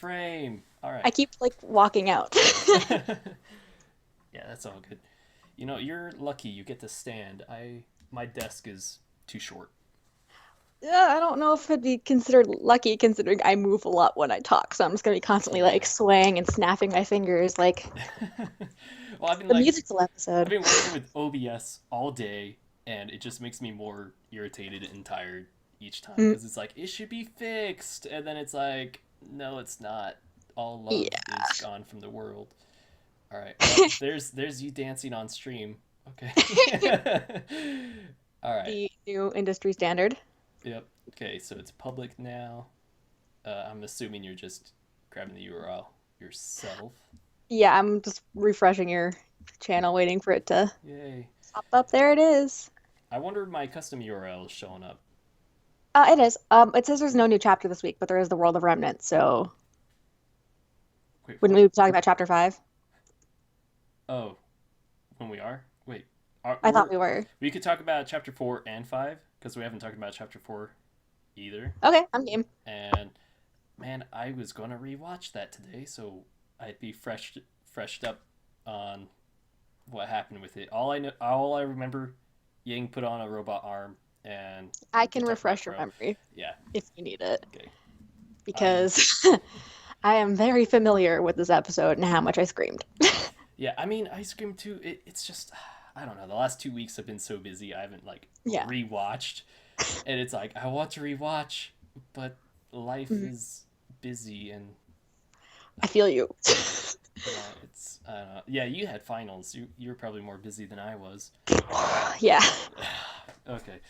frame. All I right. keep like walking out. Yeah, that's all good. You're lucky you get to stand. My desk is too short. Yeah, I don't know if it'd be considered lucky considering I move a lot when I talk, so I'm just gonna be constantly like Yeah. swaying and snapping my fingers like Well, I've been the like musical I've episode. been working with OBS all day, and it just makes me more irritated and tired each time Mm, because it's like it should be fixed, and then it's like no, it's not. All love yeah. is gone from the world. All right. Well, there's you dancing on stream. Okay. All right. The new industry standard. Yep. Okay. So it's public now. I'm assuming you're just grabbing the URL yourself. Yeah, I'm just refreshing your channel, waiting for it to Yay. pop up. There it is. I wonder if my custom URL is showing up. It is. It says there's no new chapter this week, but there is the World of Remnants. So Wait, wouldn't what? we be talking about chapter five? Oh, when we are? Wait. Are, I thought we were. we could talk about chapter 4 and 5 because we haven't talked about chapter 4 either. Okay, I'm game. And man, I was going to rewatch that today so I'd be freshed up on what happened with it. All I remember, Yang put on a robot arm and I they can talked about refresh your Crow. memory Yeah. if you need it, Okay. I'm because I am very familiar with this episode and how much I screamed. Yeah, I mean, Ice Cream 2, it's just I don't know. The last 2 weeks have been so busy. I haven't like Yeah. rewatched, and it's like I want to rewatch, but life Mhm. is busy and I feel you. it's I don't know. Yeah, you had finals. You're probably more busy than I was. Yeah. Okay.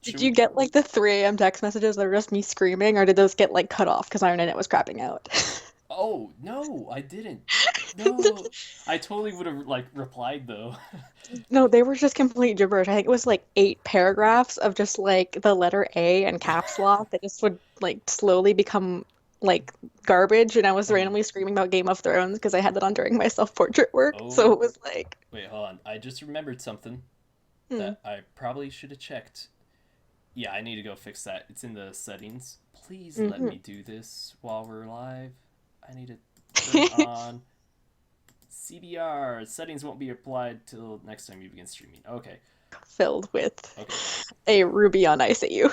Did Should you we? get like the 3 a.m. text messages that were just me screaming, or did those get like cut off because our internet was crapping out? Oh no, I didn't. No, I totally would have like replied though. No, they were just complete gibberish. I think it was like 8 paragraphs of just like the letter A and caps lock that just would like slowly become like garbage. And I was Hmm. randomly screaming about Game of Thrones because I had that on during my self-portrait work. So Oh, it was like, wait, hold on. I just remembered something hmm. that I probably should have checked. Yeah, I need to go fix that. It's in the settings. Please let Hmm. me do this while we're live. I need to turn on CBR. Settings won't be applied till next time you begin streaming. Okay. Filled with Okay. a Ruby on Ice at you.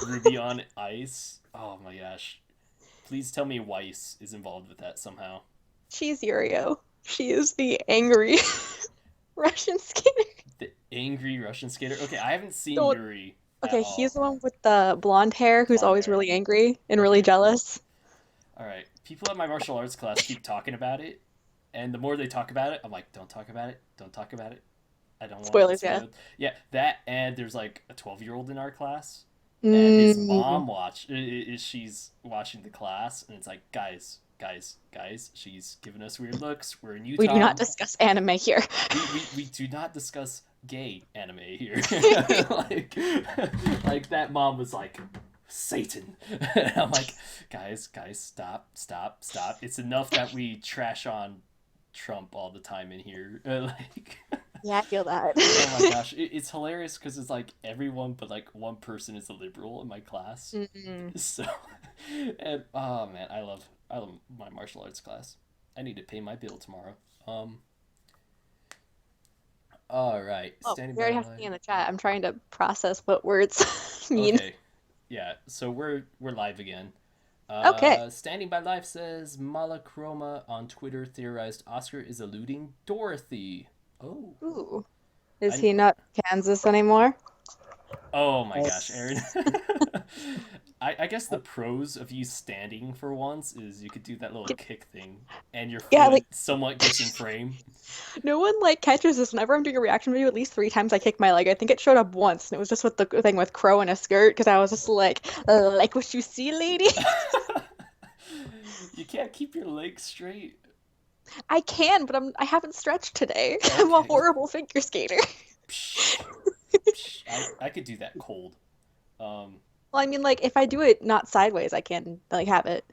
Ruby on Ice. Oh my gosh. Please tell me Weiss is involved with that somehow. She's Yurio. She is the angry Russian skater. The angry Russian skater. Okay, I haven't seen So, Yuri at okay, he's all. the one with the blonde hair who's Blonde always hair. really angry and really Okay. jealous. All right. People at my martial arts class keep talking about it, and the more they talk about it, I'm like, don't talk about it. Don't talk about it. I don't want it Spoilers, yeah. spoiled. Yeah, that and there's like a 12-year-old in our class, and his Mm. mom she's watching the class, and it's like, guys, she's giving us weird looks. We're in We do Utah. not discuss anime here. We do not discuss gay anime here. like like that mom was like Satan. And I'm like, guys, stop. It's enough that we trash on Trump all the time in here. Like, Yeah, I feel that. oh my gosh, it's hilarious because it's like everyone but like one person is a liberal in my class. Mm. So, and oh man, I love my martial arts class. I need to pay my bill tomorrow. All right, Oh, standing we by already have something live. in the chat. I'm trying to process what words mean. Okay, yeah. So we're live again. Okay. Standing by live says Malachroma on Twitter theorized Oscar is eluding Dorothy. Oh, Ooh. Is I he not Kansas anymore? oh my gosh, Aaron. I guess the pros of you standing for once is you could do that little kick thing, and your Yeah, foot like somewhat gets in frame. no one like catches this. Whenever I'm doing a reaction video, at least 3 times I kick my leg. I think it showed up once, and it was just with the thing with Crow in a skirt, because I was just like what you see, lady? You can't keep your legs straight. I can, but I haven't stretched today. I'm a Okay. horrible figure skater. Psh, I could do that cold. Um. Well, I mean, like if I do it not sideways, I can like have it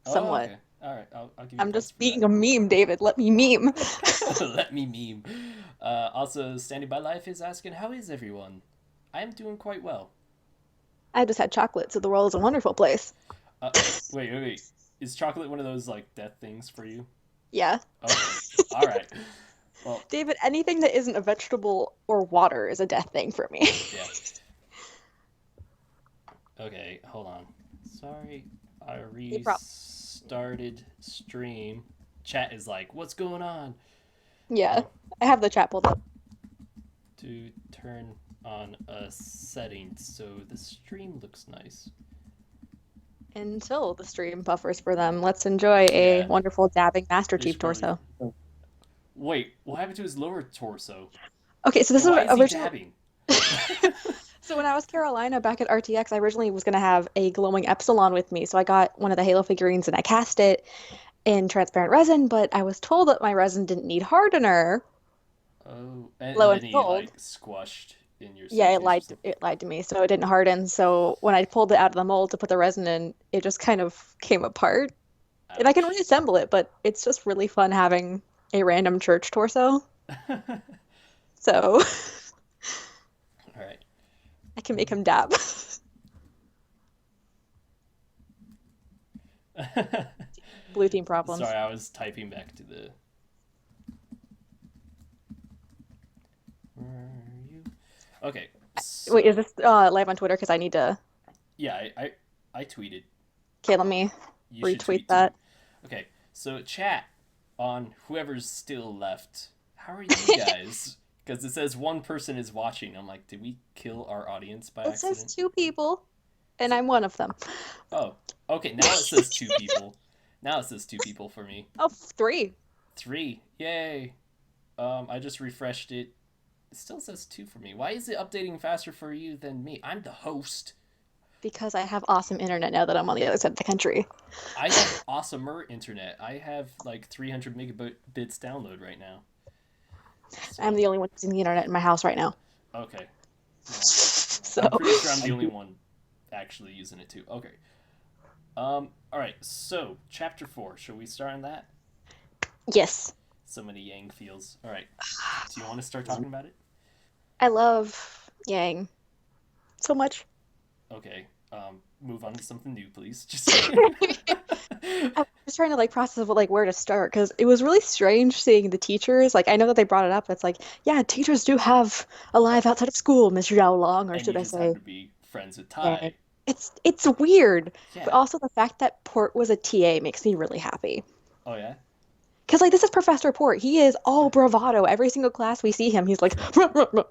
Oh, somewhat. okay. All right. I'll give you I'm points just for that. being a meme, David. Let me meme. Let me meme. Also, Standing by Life is asking, how is everyone? I am doing quite well. I just had chocolate, so the world is a wonderful place. Uh, wait. is chocolate one of those like death things for you? Yeah. Okay. All right. Well, David, anything that isn't a vegetable or water is a death thing for me. yeah. Okay, hold on. Sorry, I No problem. restarted stream. Chat is like, "What's going on?" Yeah. Um, I have the chat pulled up. to turn on a setting so the stream looks nice. Until the stream buffers for them, let's enjoy a Yeah, wonderful dabbing Master they Chief should probably. torso. Wait, what happened to his lower torso? Okay, so this And is why is he original. dabbing? So when I was Carolina back at RTX, I originally was gonna have a glowing Epsilon with me. So I got one of the Halo figurines and I cast it in transparent resin, but I was told that my resin didn't need hardener. Oh, Lo and and then he behold, like squashed in your yeah, suitcase or something. it lied to me, so it didn't harden. So when I pulled it out of the mold to put the resin in, it just kind of came apart. And I can Ouch. reassemble it, but it's just really fun having a random church torso. All So right. I can make him dab. Blue team problems. Sorry, I was typing back to the. Where are you? Okay, Wait, is so this live on Twitter? Because I need to. yeah, I tweeted. Okay, let me You should retweet tweet too. that. Okay, so chat on whoever's still left. How are you guys? Because it says one person is watching. I'm like, did we kill our audience by It says accident? two people, and So, I'm one of them. oh, okay. Now it says two people. Now it says two people for me. Oh, three. Three. Yay. I just refreshed it. It still says two for me. Why is it updating faster for you than me? I'm the host. Because I have awesome internet now that I'm on the other side of the country. I have awesomer internet. I have like 300 megabits download right now. I'm So, the only one using the internet in my house right now. okay. Well, So, I'm pretty sure I'm the only one actually using it too. Okay. All right. So, chapter 4. Shall we start on that? yes, So many Yang feels. All right. Do you want to start talking about it? I love Yang so much. Okay. Move on to something new, please. Just kidding. I was trying to like process of like where to start because it was really strange seeing the teachers. Like I know that they brought it up. It's like, yeah, teachers do have a life outside of school, Mr. Zhao Long, or And should you I just happen say, to be friends with Yang. Tai. It's weird, but Yeah. also the fact that Port was a TA makes me really happy. Oh yeah. Because like this is Professor Port. He is all bravado. Every single class we see him, he's like,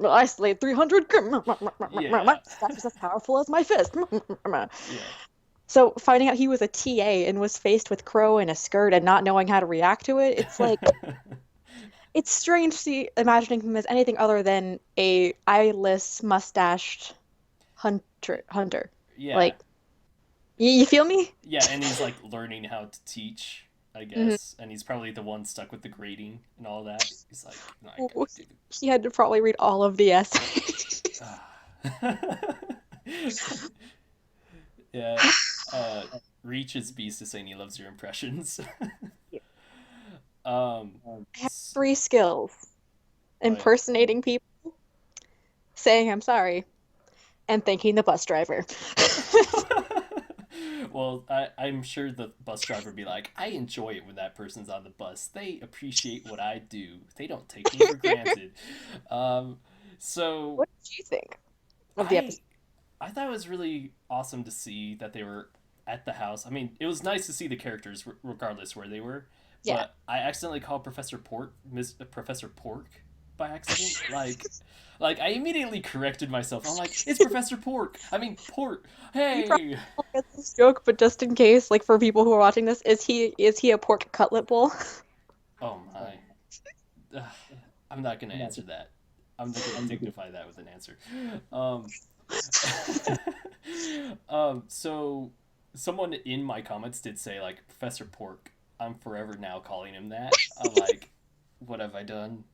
I slayed 300. My Yeah. staff is as powerful as my fist. Yeah. So finding out he was a TA and was faced with Crow in a skirt and not knowing how to react to it, it's like it's strange to see imagining him as anything other than a eyeless, mustached hunter. Yeah. Like, you feel me? Yeah, and he's like learning how to teach, I Mhm. guess, and he's probably the one stuck with the grading and all that. He's like, no, I gotta do. He had to probably read all of the essays. Yeah. Uh, Reach is beast is saying he loves your impressions. um. I have three skills: Oh yeah. impersonating people, saying I'm sorry, and thanking the bus driver. Well, I'm sure the bus driver would be like, I enjoy it when that person's on the bus. They appreciate what I do. They don't take me for granted. Um, so What did you think of the I episode? I thought it was really awesome to see that they were at the house. I mean, it was nice to see the characters regardless where they were. Yeah. But I accidentally called Professor Professor Pork by accident. Like I immediately corrected myself. I'm like, it's Professor Pork. I mean Port. You probably Hey. won't get this joke, but just in case, like for people who are watching this, is he a pork cutlet bowl? Oh my. Ugh, I'm not gonna answer that. I'm not gonna dignify that with an answer. Um, so someone in my comments did say like Professor Pork. I'm forever now calling him that. I'm like, what have I done?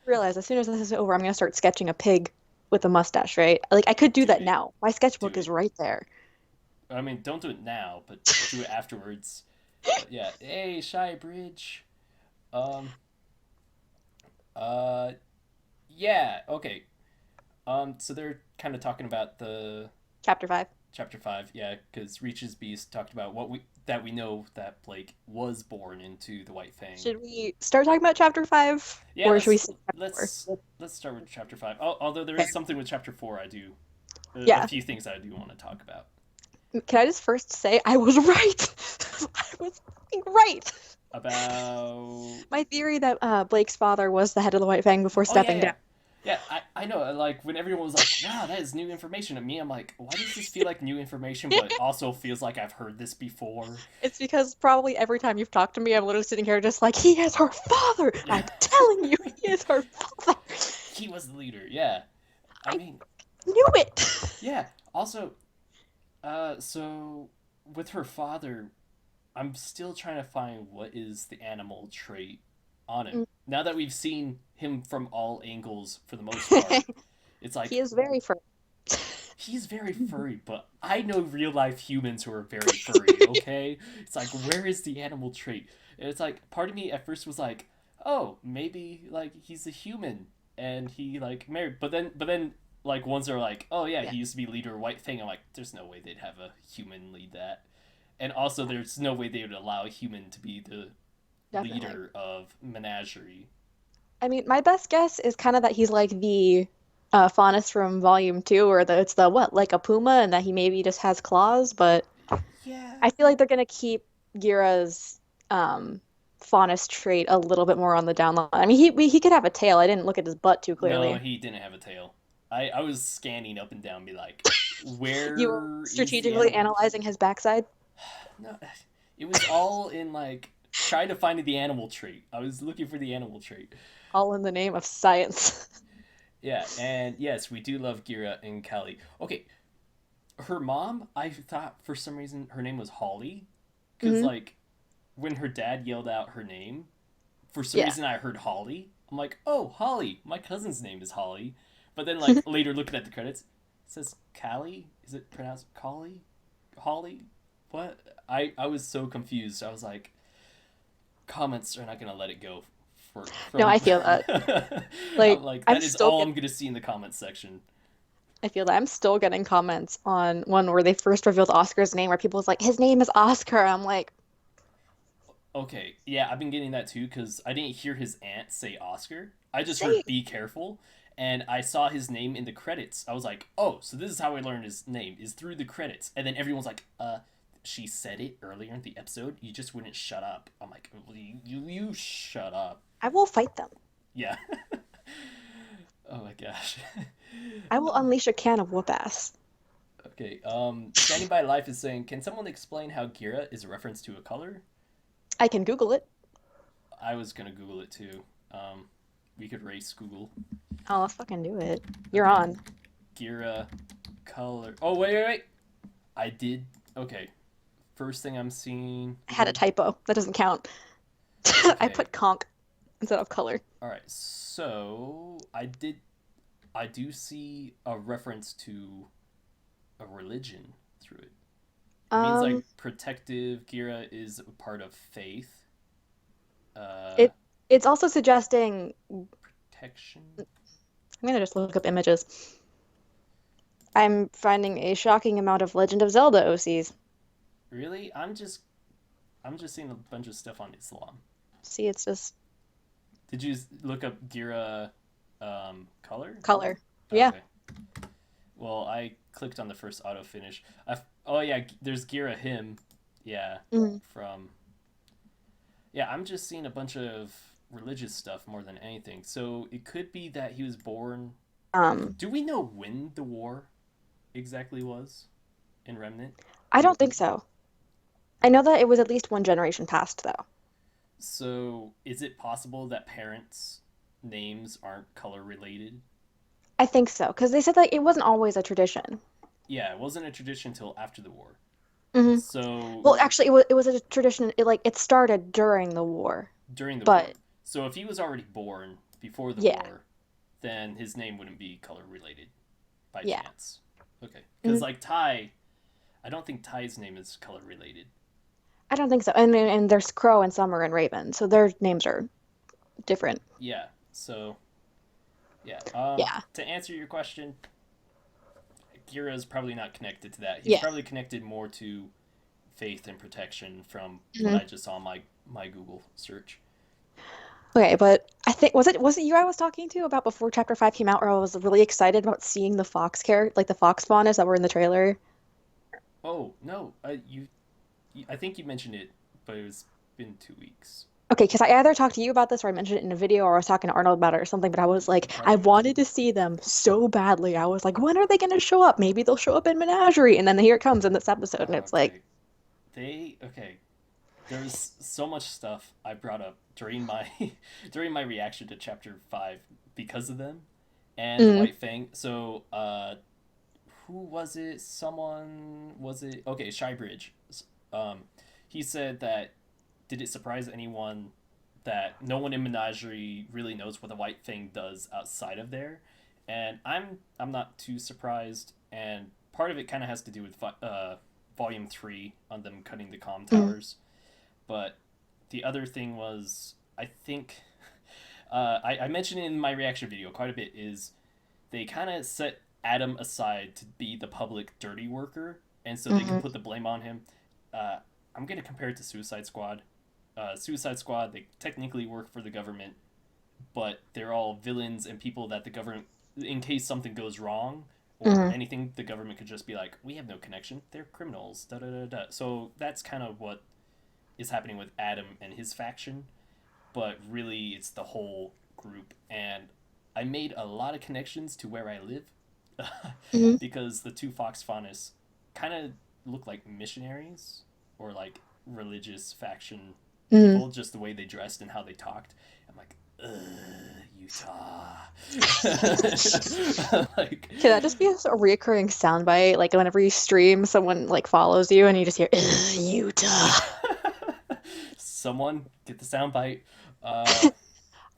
Realize as soon as this is over, I'm gonna start sketching a pig with a mustache, right? Like I could do Do that it. now. My Do sketchbook is it. right there. I mean, don't do it now, but do it afterwards. But yeah, hey, Shy Bridge. Um, uh, yeah, okay. So they're kind of talking about the Chapter 5. chapter 5, yeah, because Reach's Beast talked about what we that we know that Blake was born into the White Fang. Should we start talking about chapter 5? Yeah, Or should we say chapter 4? let's start with chapter 5. Although there Okay. is something with chapter 4 I do a Yeah. few things I do want to talk about. Can I just first say I was right? I was fucking right. About My theory that Blake's father was the head of the White Fang before oh yeah, stepping yeah. down. Yeah, I know. Like when everyone was like, "Wow, that is new information to me," I'm like, "Why does this feel like new information, but also feels like I've heard this before?" It's because probably every time you've talked to me, I'm literally sitting here just like, he is her father. Yeah. I'm telling you, he is her father. He was the leader. Yeah, I I mean, knew it. yeah. Also, so with her father, I'm still trying to find what is the animal trait on him. Now that we've seen him from all angles for the most part, it's like He is very furry. he's very furry, but I know real life humans who are very furry, okay? It's like, where is the animal trait? And it's like, part of me at first was like, oh, maybe, like, he's a human, and he, like, married. But then, like, ones are like, oh, yeah, he used to be leader of White Fang. I'm like, there's no way they'd have a human lead that. And also, there's no way they would allow a human to be the Definitely. leader of Menagerie. I mean, my best guess is kind of that he's like the Faunus from Volume 2, or it's the what, like a puma, and that he maybe just has claws, but Yeah. I feel like they're gonna keep Gira's Faunus trait a little bit more on the down line. I mean, he could have a tail. I didn't look at his butt too No, clearly. he didn't have a tail. I was scanning up and down, be like, You were where is the strategically animal? analyzing his backside. No, it was all in like trying to find the animal trait. I was looking for the animal trait. All in the name of science. Yeah, and yes, we do love Gira and Kelly. Okay, her mom, I thought for some reason her name was Holly, because Hmm. like when her dad yelled out her name, for some Yeah. reason I heard Holly. I'm like, oh, Holly. My cousin's name is Holly. But then like later looking at the credits, it says Callie. Is it pronounced Collie? Holly? What? I was so confused. I was like, comments are not gonna let it go No, from I feel that. I'm Like, like, I'm that is still all get, I'm gonna see in the comments section. I feel that I'm still getting comments on one where they first revealed Oscar's name, where people was like, his name is Oscar. I'm like, Okay, yeah, I've been getting that too because I didn't hear his aunt say Oscar. I just heard say "Be careful," and I saw his name in the credits. I was like, "Oh, so this is how I learned his name is through the credits." And then everyone's like, she said it earlier in the episode. You just wouldn't shut up." I'm like, well, you shut up." I will fight them. Yeah. Oh my gosh. I will unleash a can of whoop ass. Okay. Standing by Life is saying, can someone explain how Gira is a reference to a color? I can Google it. I was gonna Google it too. We could race Google. Oh, let's fucking do it. You're Okay. on. Gira color. Oh wait. I did. Okay. First thing I'm seeing. I had a typo. That doesn't count. I Okay. put conch instead of color. All right. So I did. I do see a reference to a religion through it. It means like Um, protective. Gira is a part of faith. Uh, it it's also suggesting. protection. I'm gonna just look up images. I'm finding a shocking amount of Legend of Zelda OCs. Really? I'm just seeing a bunch of stuff on Islam. See, it's just Did you look up Gira color? color. Yeah. Okay. Well, I clicked on the first auto finish. Oh yeah, there's Gira him. Yeah, Mhm. from. Yeah, I'm just seeing a bunch of religious stuff more than anything. So it could be that he was born. Um, Do we know when the war exactly was in Remnant? I don't think so. I know that it was at least one generation past, though. So is it possible that parents' names aren't color related? I think so, because they said that it wasn't always a tradition. Yeah, it wasn't a tradition until after the war. Hmm. So Well, actually, it was a tradition. It started during the war, during the war. but So if he was already born before the yeah, war, then his name wouldn't be color related by yeah. chance. Okay. Because, Mhm. like, Ty, I don't think Ty's name is color related. I don't think so. And there's Crow and Summer and Raven, so their names are different. Yeah. So, yeah. Yeah, To answer your question, Gira is probably not connected to that. He's yeah. probably connected more to faith and protection from what Mhm. I just saw on my Google search. Okay, but I think was it you I was talking to about before Chapter 5 came out, where I was really excited about seeing the fox character, like the fox spawners that were in the trailer. Oh no, I think you mentioned it, but it's been 2 weeks. Okay, because I either talked to you about this or I mentioned it in a video or I was talking to Arnold about it or something, but I was like, I Probably both. wanted to see them so badly. I was like, when are they going to show up? Maybe they'll show up in Menagerie. And then here it comes in this episode, and it's like, Okay, okay. There's so much stuff I brought up during my during my reaction to Chapter 5 because of them and the mm, White Fang. So, who was it? Someone was it? Okay, Shybridge. Um, he said that did it surprise anyone that no one in Menagerie really knows what the White Fang does outside of there? And I'm not too surprised. And part of it kind of has to do with Volume 3 on them cutting the comm mm, towers. But the other thing was, I think, I mentioned in my reaction video quite a bit, is they kind of set Adam aside to be the public dirty worker, and so they can mm, put the blame on him. Uh, I'm going to compare it to Suicide Squad. Suicide Squad, they technically work for the government, but they're all villains and people that the government, in case something goes wrong or mm, anything, the government could just be like, we have no connection. They're criminals. Da da da da. So that's kind of what is happening with Adam and his faction, but really it's the whole group. And I made a lot of connections to where I live mm, because the two Fox Faunus kind of look like missionaries or like religious faction mm. people, just the way they dressed and how they talked. I'm like, Utah. Like, Can that just be a reoccurring soundbite? Like whenever you stream, someone like follows you and you just hear, "Ugh, Utah." someone get the soundbite. I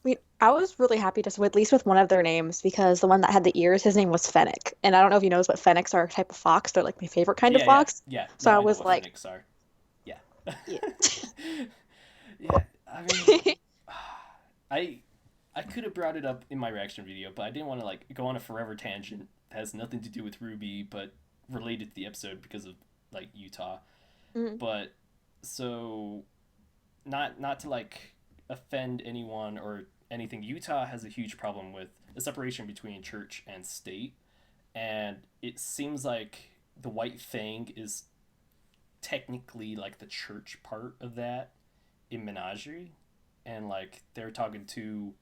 mean, I was really happy just with, at least with one of their names because the one that had the ears, his name was Fennec. And I don't know if you know, but Fennecs are a type of fox. They're like my favorite kind of Yeah, yeah, fox. yeah. So No, I I know was what like, Phoenix are. Yeah. yeah. Yeah, I mean, I I could have brought it up in my reaction video, but I didn't want to like go on a forever tangent that has nothing to do with Ruby, but related to the episode because of like Utah. Mm, But so not to like offend anyone or anything. Utah has a huge problem with the separation between church and state, and it seems like the White Fang is technically like the church part of that in Menagerie, and like they're talking to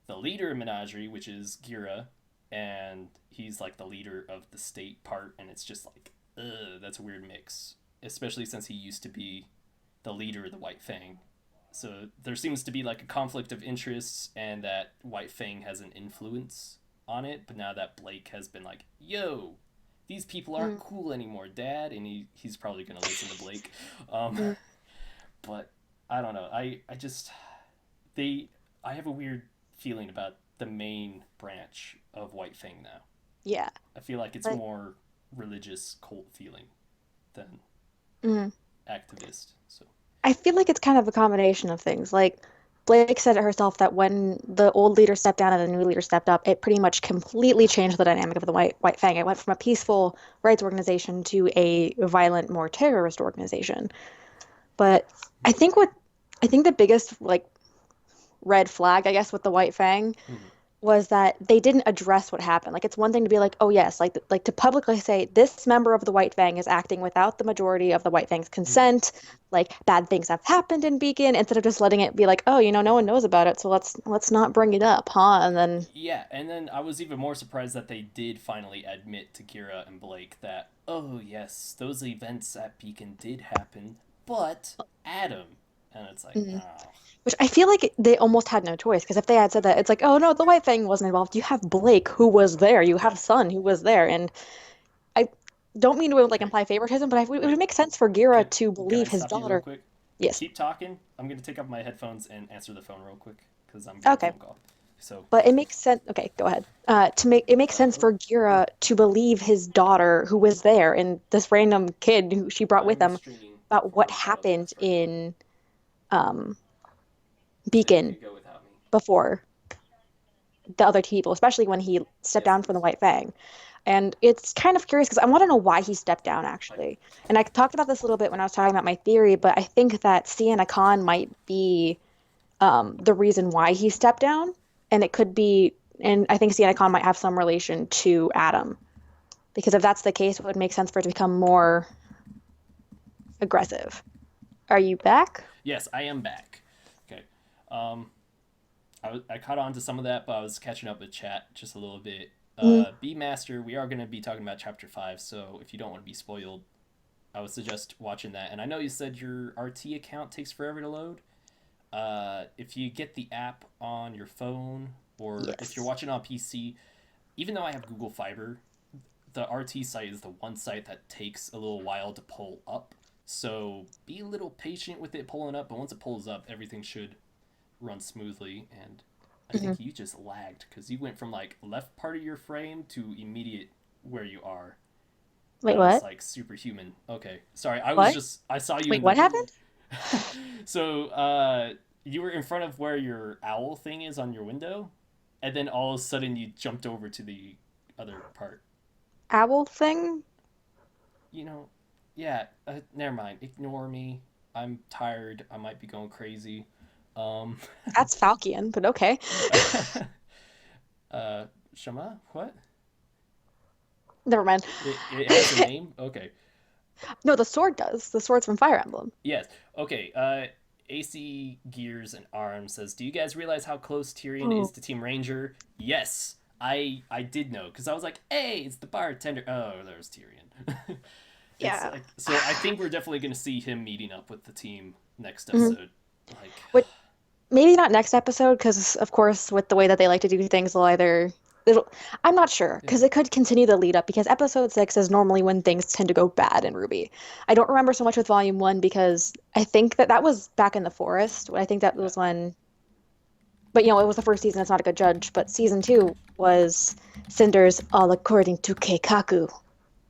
the leader of Menagerie, which is Gira, and he's like the leader of the state part, and it's just like, ugh, that's a weird mix, especially since he used to be the leader of the White Fang. So there seems to be like a conflict of interests, and that White Fang has an influence on it. But now that Blake has been like, "Yo, these people aren't mm, cool anymore, Dad," and he's probably gonna listen to Blake. Um, mm. but I don't know. I just they I have a weird feeling about the main branch of White Fang now. Yeah. I feel like it's Like, more religious cult feeling than mm. activist. So I feel like it's kind of a combination of things. Like Blake said it herself that when the old leader stepped down and the new leader stepped up, it pretty much completely changed the dynamic of the White Fang. It went from a peaceful rights organization to a violent, more terrorist organization. But I think what I think the biggest like red flag, I guess, with the White Fang mm-hmm. was that they didn't address what happened. Like it's one thing to be like, oh yes, like to publicly say this member of the White Fang is acting without the majority of the White Fang's Mm-hmm. consent, like bad things have happened in Beacon, instead of just letting it be like, oh, no one knows about it, so let's not bring it up, huh? And then Yeah, and then I was even more surprised that they did finally admit to Kira and Blake that, oh yes, those events at Beacon did happen, but Adam. And it's like, mm, oh. which I feel like they almost had no choice because if they had said that, it's like, oh no, the White Fang wasn't involved. You have Blake who was there. You Yeah. have Sun who was there, and I don't mean to like Okay. imply favoritism, but it would Wait. make sense for Gira Can to can I believe his stop you real daughter. quick? Yes. Keep talking. I'm gonna take off my headphones and answer the phone real quick because I'm getting a Okay. phone call. So, But it makes sense. Okay, go ahead. To make it makes sense uh, for Gira to believe his daughter, who was there, and this random kid who she brought with I'm him, streaming about what for happened VYTALCast right now, in um, so you Beacon could go without me. before. the other people, especially when he stepped Yes, down from the yes. White Fang. And it's kind of curious because I want to know why he stepped down, actually. And I talked about this a little bit when I was talking about my theory, but I think that Sienna Khan might be the reason why he stepped down. And it could be, and I think Sienna Khan might have some relation to Adam. Because if that's the case, it would make sense for it to become more aggressive. Are you back? Yes, I am back. Okay. Um, I caught on to some of that, but I was catching up with chat just a little bit. Mm, B Master, we are going to be talking about chapter 5, so if you don't want to be spoiled, I would suggest watching that. And I know you said your RT account takes forever to load. If you get the app on your phone, or if you're yes. watching on PC, even though I have Google Fiber, the RT site is the one site that takes a little while to pull up. So be a little patient with it pulling up, but once it pulls up, everything should run smoothly. And I Hmm. think you just lagged because you went from like left part of your frame to immediate where you are. Wait, That was what? like superhuman. Okay, sorry. I was What? just I saw you Wait, in what the happened? so you were in front of where your owl thing is on your window, and then all of a sudden you jumped over to the other part. Owl thing? You know, yeah. Never mind. Ignore me. I'm tired. I might be going crazy. Um, That's Falcon, but okay. uh, Shama, what? Never mind. It has a name. Okay. No, the sword does. The sword's from Fire Emblem. Yes. Okay. AC Gears and Arm says, "Do you guys realize how close Tyrion is Oh. to Team Ranger?" Yes, I did know because I was like, "Hey, it's the bartender." Oh, there's Tyrion. It's Yeah. like so. I think we're definitely gonna see him meeting up with the team next Mhm. episode. Like, Which maybe not next episode, because of course, with the way that they like to do things, they'll either it'll. I'm not sure yeah, because it could continue the lead up because episode 6 is normally when things tend to go bad in Ruby. I don't remember so much with volume 1 because I think that that was back in the forest. I think that yeah, was when, but it was the first season. It's not a good judge. But season 2 was Cinder's all according to Keikaku.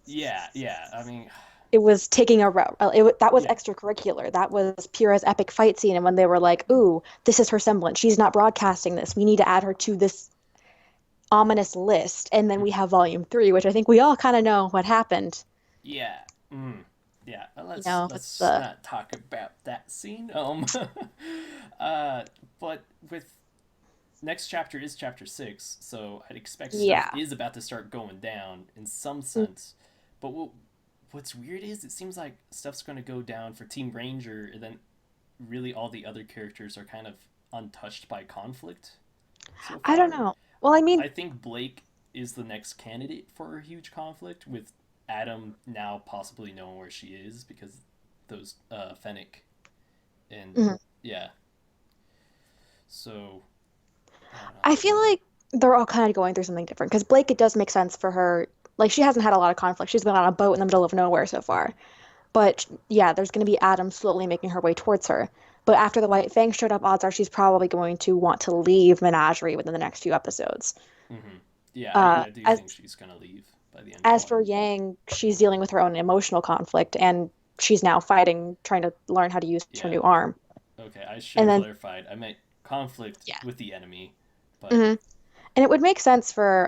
yeah. I mean, It was taking a route. That was yeah, extracurricular. That was Pyrrha's epic fight scene. And when they were like, "Ooh, this is her semblance. She's not broadcasting this. We need to add her to this ominous list." And then we mhm, have Volume 3, which I think we all kind of know what happened. yeah, yeah. With Let's the not talk about that scene. But with next chapter is chapter 6, so I'd expect stuff yeah. is about to start going down in some sense. But what's weird is it seems like stuff's going to go down for Team Ranger, and then really all the other characters are kind of untouched by conflict so I don't far. know. Well, I mean, I think Blake is the next candidate for a huge conflict, with Adam now possibly knowing where she is because those Fennec and mhm. yeah. So I don't know. I feel like they're all kind of going through something different because Blake, it does make sense for her. Like, she hasn't had a lot of conflict. She's been on a boat in the middle of nowhere so far. But yeah, there's going to be Adam slowly making her way towards her. But after the White Fang showed up, odds are she's probably going to want to leave Menagerie within the next few episodes. Yeah, Uh, I do as think she's gonna leave by the end of as for volume. Yang, she's dealing with her own emotional conflict, and she's now fighting, trying to learn how to use her Yeah. new arm. Okay, I should And have then, clarified. I meant conflict yeah, with the enemy, but hmm and it would make sense for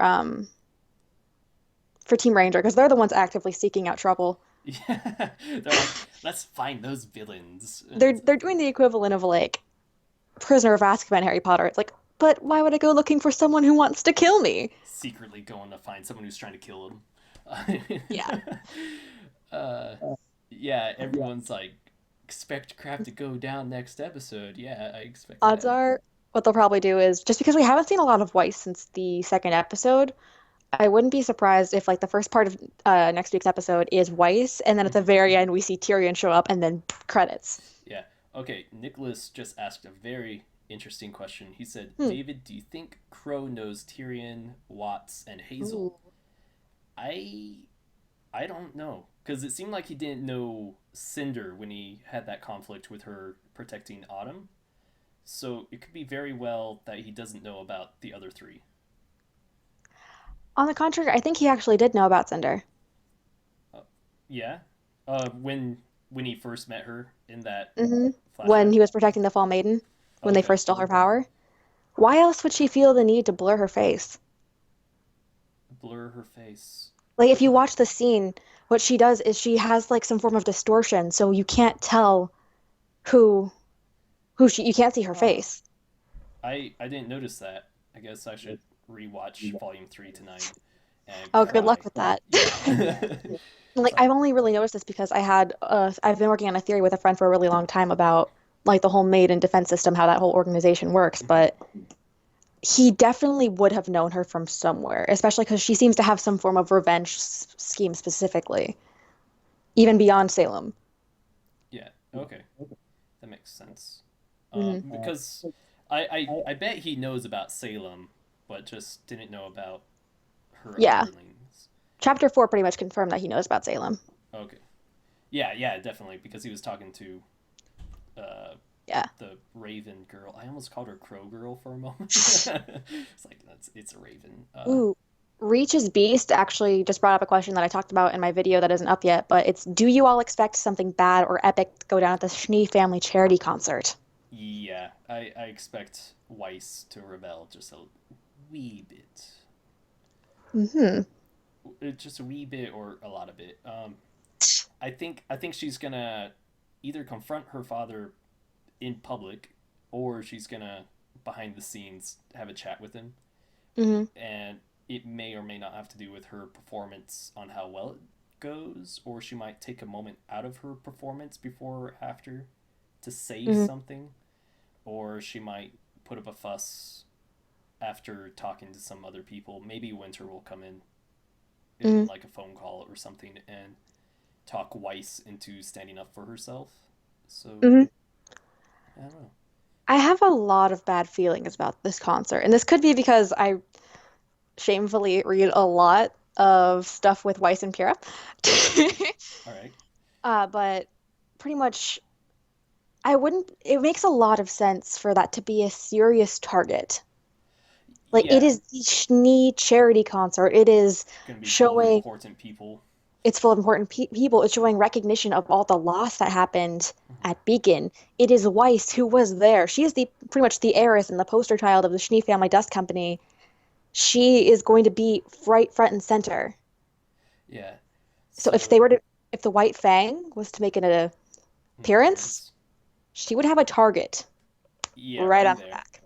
Team Ranger because they're the ones actively seeking out trouble. yeah, they're like, let's find those villains. And They're it's like they're doing the equivalent of like Prisoner of Azkaban Harry Potter. It's like, but why would I go looking for someone who wants to kill me? secretly going to find someone who's trying to kill him. Yeah. uh, yeah, everyone's like, expect crap to go down next episode. Yeah, I expected Odds that. are what they'll probably do is just because we haven't seen a lot of Weiss since the second episode, I wouldn't be surprised if like the first part of next week's episode is Weiss, and then at the Mhm. very end we see Tyrion show up, and then credits. Yeah. Okay, Nicholas just asked a very interesting question. He said, Hmm. David, do you think Crow knows Tyrion, Watts, and Hazel? Ooh. I I don't know. Because it seemed like he didn't know Cinder when he had that conflict with her protecting Autumn. So it could be very well that he doesn't know about the other three. On the contrary, I think he actually did know about Cinder. Uh, yeah. When he first met her in that Hmm. When flashback. he was protecting the Fall Maiden, when they Okay. first stole her power. Why else would she feel the need to blur her face? Blur her face. Like if you watch the scene, what she does is she has like some form of distortion, so you can't tell who you can't see her Huh. face. I didn't notice that. I guess I should rewatch Volume 3 tonight and Oh, good luck cry. with that. Yeah. It's Like like, I've only really noticed this because I've been working on a theory with a friend for a really long time about like the whole maiden defense system, how that whole organization works, mhm. but he definitely would have known her from somewhere, especially because she seems to have some form of revenge scheme specifically, even beyond Salem. Yeah, okay. That makes sense. Hmm. Because I bet he knows about Salem, but just didn't know about her Yeah. underlings. Chapter 4 pretty much confirmed that he knows about Salem. Okay. Yeah, yeah, definitely. Because he was talking to uh, Yeah. the Raven girl. I almost called her Crow Girl for a moment. It's like it's a Raven. Ooh. Reach's Beast actually just brought up a question that I talked about in my video that isn't up yet, but it's do you all expect something bad or epic to go down at the Schnee family charity concert? Yeah, I expect Weiss to rebel just a wee bit. Hmm. Just a wee bit or a lot of it. I think she's gonna either confront her father in public, or she's gonna behind the scenes have a chat with him, Hmm. and it may or may not have to do with her performance on how well it goes, or she might take a moment out of her performance before or after to say Hmm. something, or she might put up a fuss after talking to some other people. Maybe Winter will come in Hmm. like a phone call or something and talk Weiss into standing up for herself. So Hmm. I don't know. I have a lot of bad feelings about this concert, and this could be because I shamefully read a lot of stuff with Weiss and Kira. All right. But pretty much, I wouldn't, it makes a lot of sense for that to be a serious target. Like, it Yeah, is the Schnee charity concert. It is gonna be full of showing, important people. it's full of important pe people. It's showing recognition of all the loss that happened Mhm. at Beacon. It is Weiss who was there. She is the pretty much the heiress and the poster child of the Schnee Family Dust Company. She is going to be right front and center. Yeah. So if So if the White Fang was to make an an appearance, appearance. she would have a target Yeah, right right on the there. back.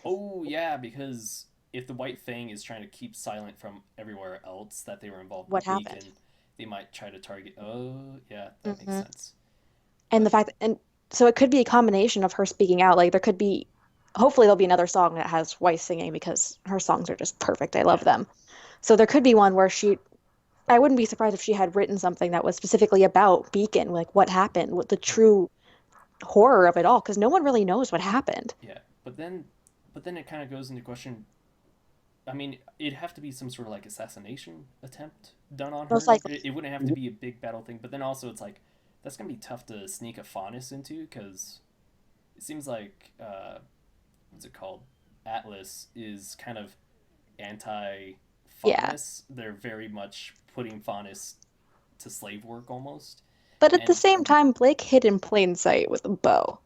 Oh yeah, because if the White Fang is trying to keep silent from everywhere else that they were involved What with happened? Beacon, they might try to target. Oh yeah, that makes Hmm. sense. And the But fact that, and so it could be a combination of her speaking out. Like there could be, hopefully there'll be another song that has Weiss singing because her songs are just perfect. I love yeah, them. So there could be one where I wouldn't be surprised if she had written something that was specifically about Beacon, like what happened, what the mhm, true horror of it all, because no one really knows what happened. yeah. But then it kind of goes into question. I mean, it'd have to be some sort of like assassination attempt done on Most her. likely. It wouldn't have to be a big battle thing. But then also, it's like that's gonna be tough to sneak a Faunus into because it seems like what's it called? Atlas is kind of anti Yeah. Faunus. They're very much putting Faunus to slave work almost. But at the And same time, Blake hid in plain sight with a bow.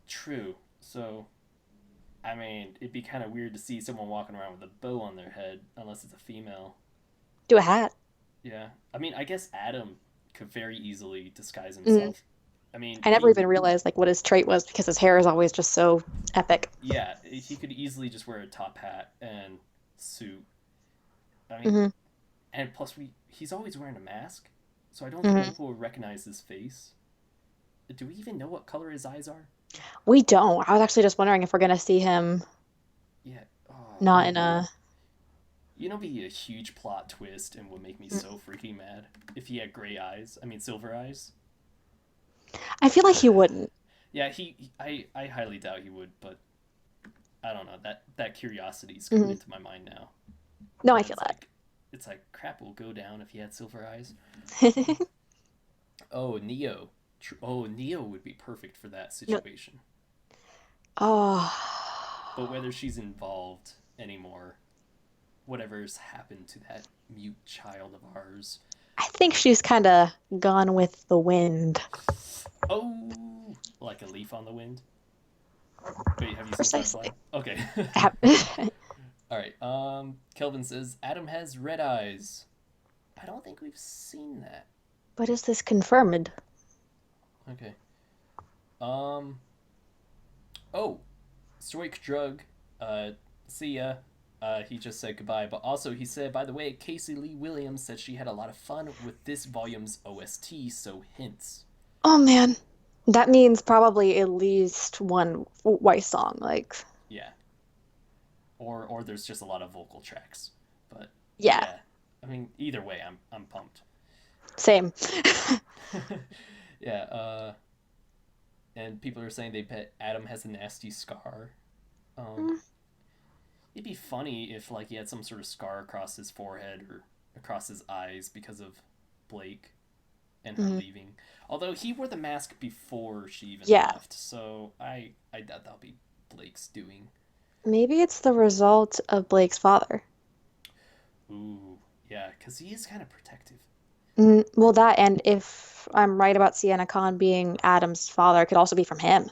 true. So I mean, it'd be kind of weird to see someone walking around with a bow on their head unless it's a female. Do a hat. Yeah. I mean, I guess Adam could very easily disguise Mm. himself. I mean, I never he even realized like what his trait was because his hair is always just so epic. yeah, he could easily just wear a top hat and suit. I mean, Hmm. and plus he's always wearing a mask, so I don't think Hmm. people would recognize his face. Do we even know what color his eyes are? We don't. I was actually just wondering if we're gonna see him Yeah. Oh, not in a. be a huge plot twist and would make me so freaking mad if he had gray eyes. I mean, silver eyes. I feel like he wouldn't. Yeah, I highly doubt he would, but I don't know. That curiosity's coming Hmm. into my mind now. No, I That feel it's like crap will go down if he had silver eyes. that. Oh, Neo. Oh, Neo would be perfect for that No. situation. Oh, But whether she's involved anymore, whatever's happened to that mute child of ours. I think she's kind of gone with the wind. Oh, like a leaf on the wind. Wait, have you seen Firefly? Precisely. Okay. Hap- All right. Kelvin says Adam has red eyes. I don't think we've seen that. But is this confirmed? Okay. Um. Oh, Stoic Drug. Uh, See ya. He just said goodbye, but also he said, by the way, Casey Lee Williams said she had a lot of fun with this volume's OST, so hints. Oh man. That means probably at least one White song. Like, Yeah. Or there's just a lot of vocal tracks. But yeah, yeah. I mean, either way, I'm pumped. same. Yeah, and people are saying they bet Adam has a nasty scar. Um, Mm, it'd be funny if like he had some sort of scar across his forehead or across his eyes because of Blake and her mhm. leaving. Although he wore the mask before she even Yeah, left, so I doubt that'll be Blake's doing. maybe it's the result of Blake's father. Ooh, yeah, because he is kind of protective. Well, that and if I'm right about Sienna Khan being Adam's father, it could also be from him.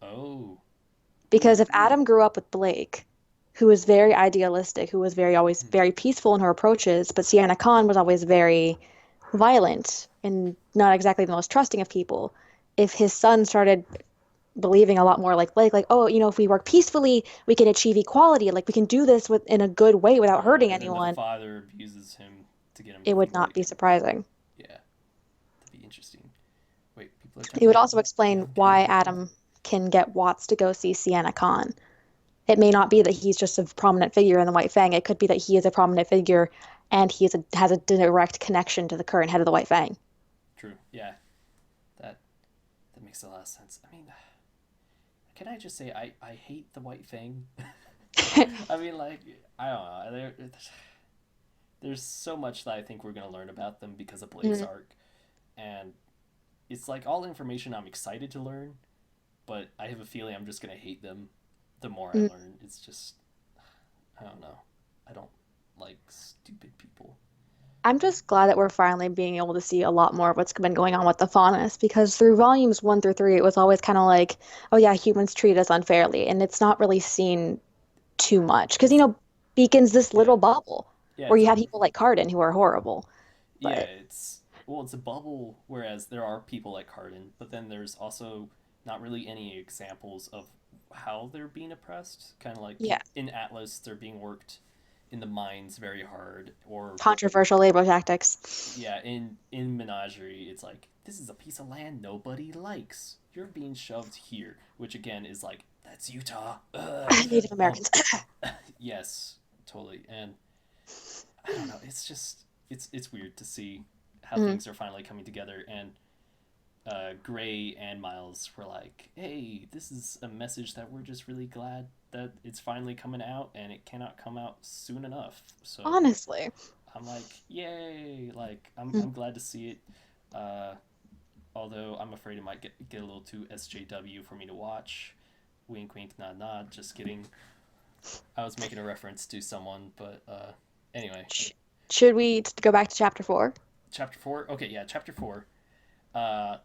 Oh, Because ooh, if Adam grew up with Blake, who was very idealistic, who was very always very peaceful in her approaches, but Sienna Khan was always very violent and not exactly the most trusting of people. If his son started believing a lot more like Blake, like, oh, if we work peacefully, we can achieve equality, like we can do this in a good way without hurting and then the anyone, father abuses him to get him to it would think not like be him. surprising. Yeah, that'd be interesting. Wait, people are It talking would about also explain young why Blake. Adam can get Watts to go see Sienna Khan. It may not be that he's just a prominent figure in the White Fang. It could be that he is a prominent figure and has a direct connection to the current head of the White Fang. True. Yeah, that that makes a lot of sense. I mean, can I just say I hate the White Fang? I mean, like I don't know. There's so much that I think we're gonna learn about them because of Blake's Mhm. arc, and it's like all information I'm excited to learn, but I have a feeling I'm just gonna hate them the more I Mhm. learn. It's just I don't know. I don't like stupid people. I'm just glad that we're finally being able to see a lot more of what's been going on with the faunus because through volumes 1 through 3, it was always kind of like, oh yeah, humans treat us unfairly, and it's not really seen too much because It's Beacon's this yeah, little bubble yeah. where It's you a have people like Carden who are horrible, yeah. but It's a bubble. Whereas there are people like Cardin, but then there's also not really any examples of how they're being oppressed. Kind of like yeah, in Atlas, they're being worked in the mines very hard, or controversial labor tactics. yeah, in Menagerie, it's like this is a piece of land nobody likes. You're being shoved here, which again is like that's Utah. Ugh. Native Um, Americans. yes, totally. And I don't know. It's just it's weird to see how Mhm. things are finally coming together. And Gray and Miles were like, "Hey, this is a message that we're just really glad that it's finally coming out, and it cannot come out soon enough." So Honestly. I'm like, "Yay!" Like Mhm. I'm glad to see it. Uh, Although I'm afraid it might get a little too SJW for me to watch. Wink, wink, nod, nod. Just kidding. I was making a reference to someone, but anyway. Sh- Should we go back to chapter 4? Chapter 4? Okay, yeah, chapter 4.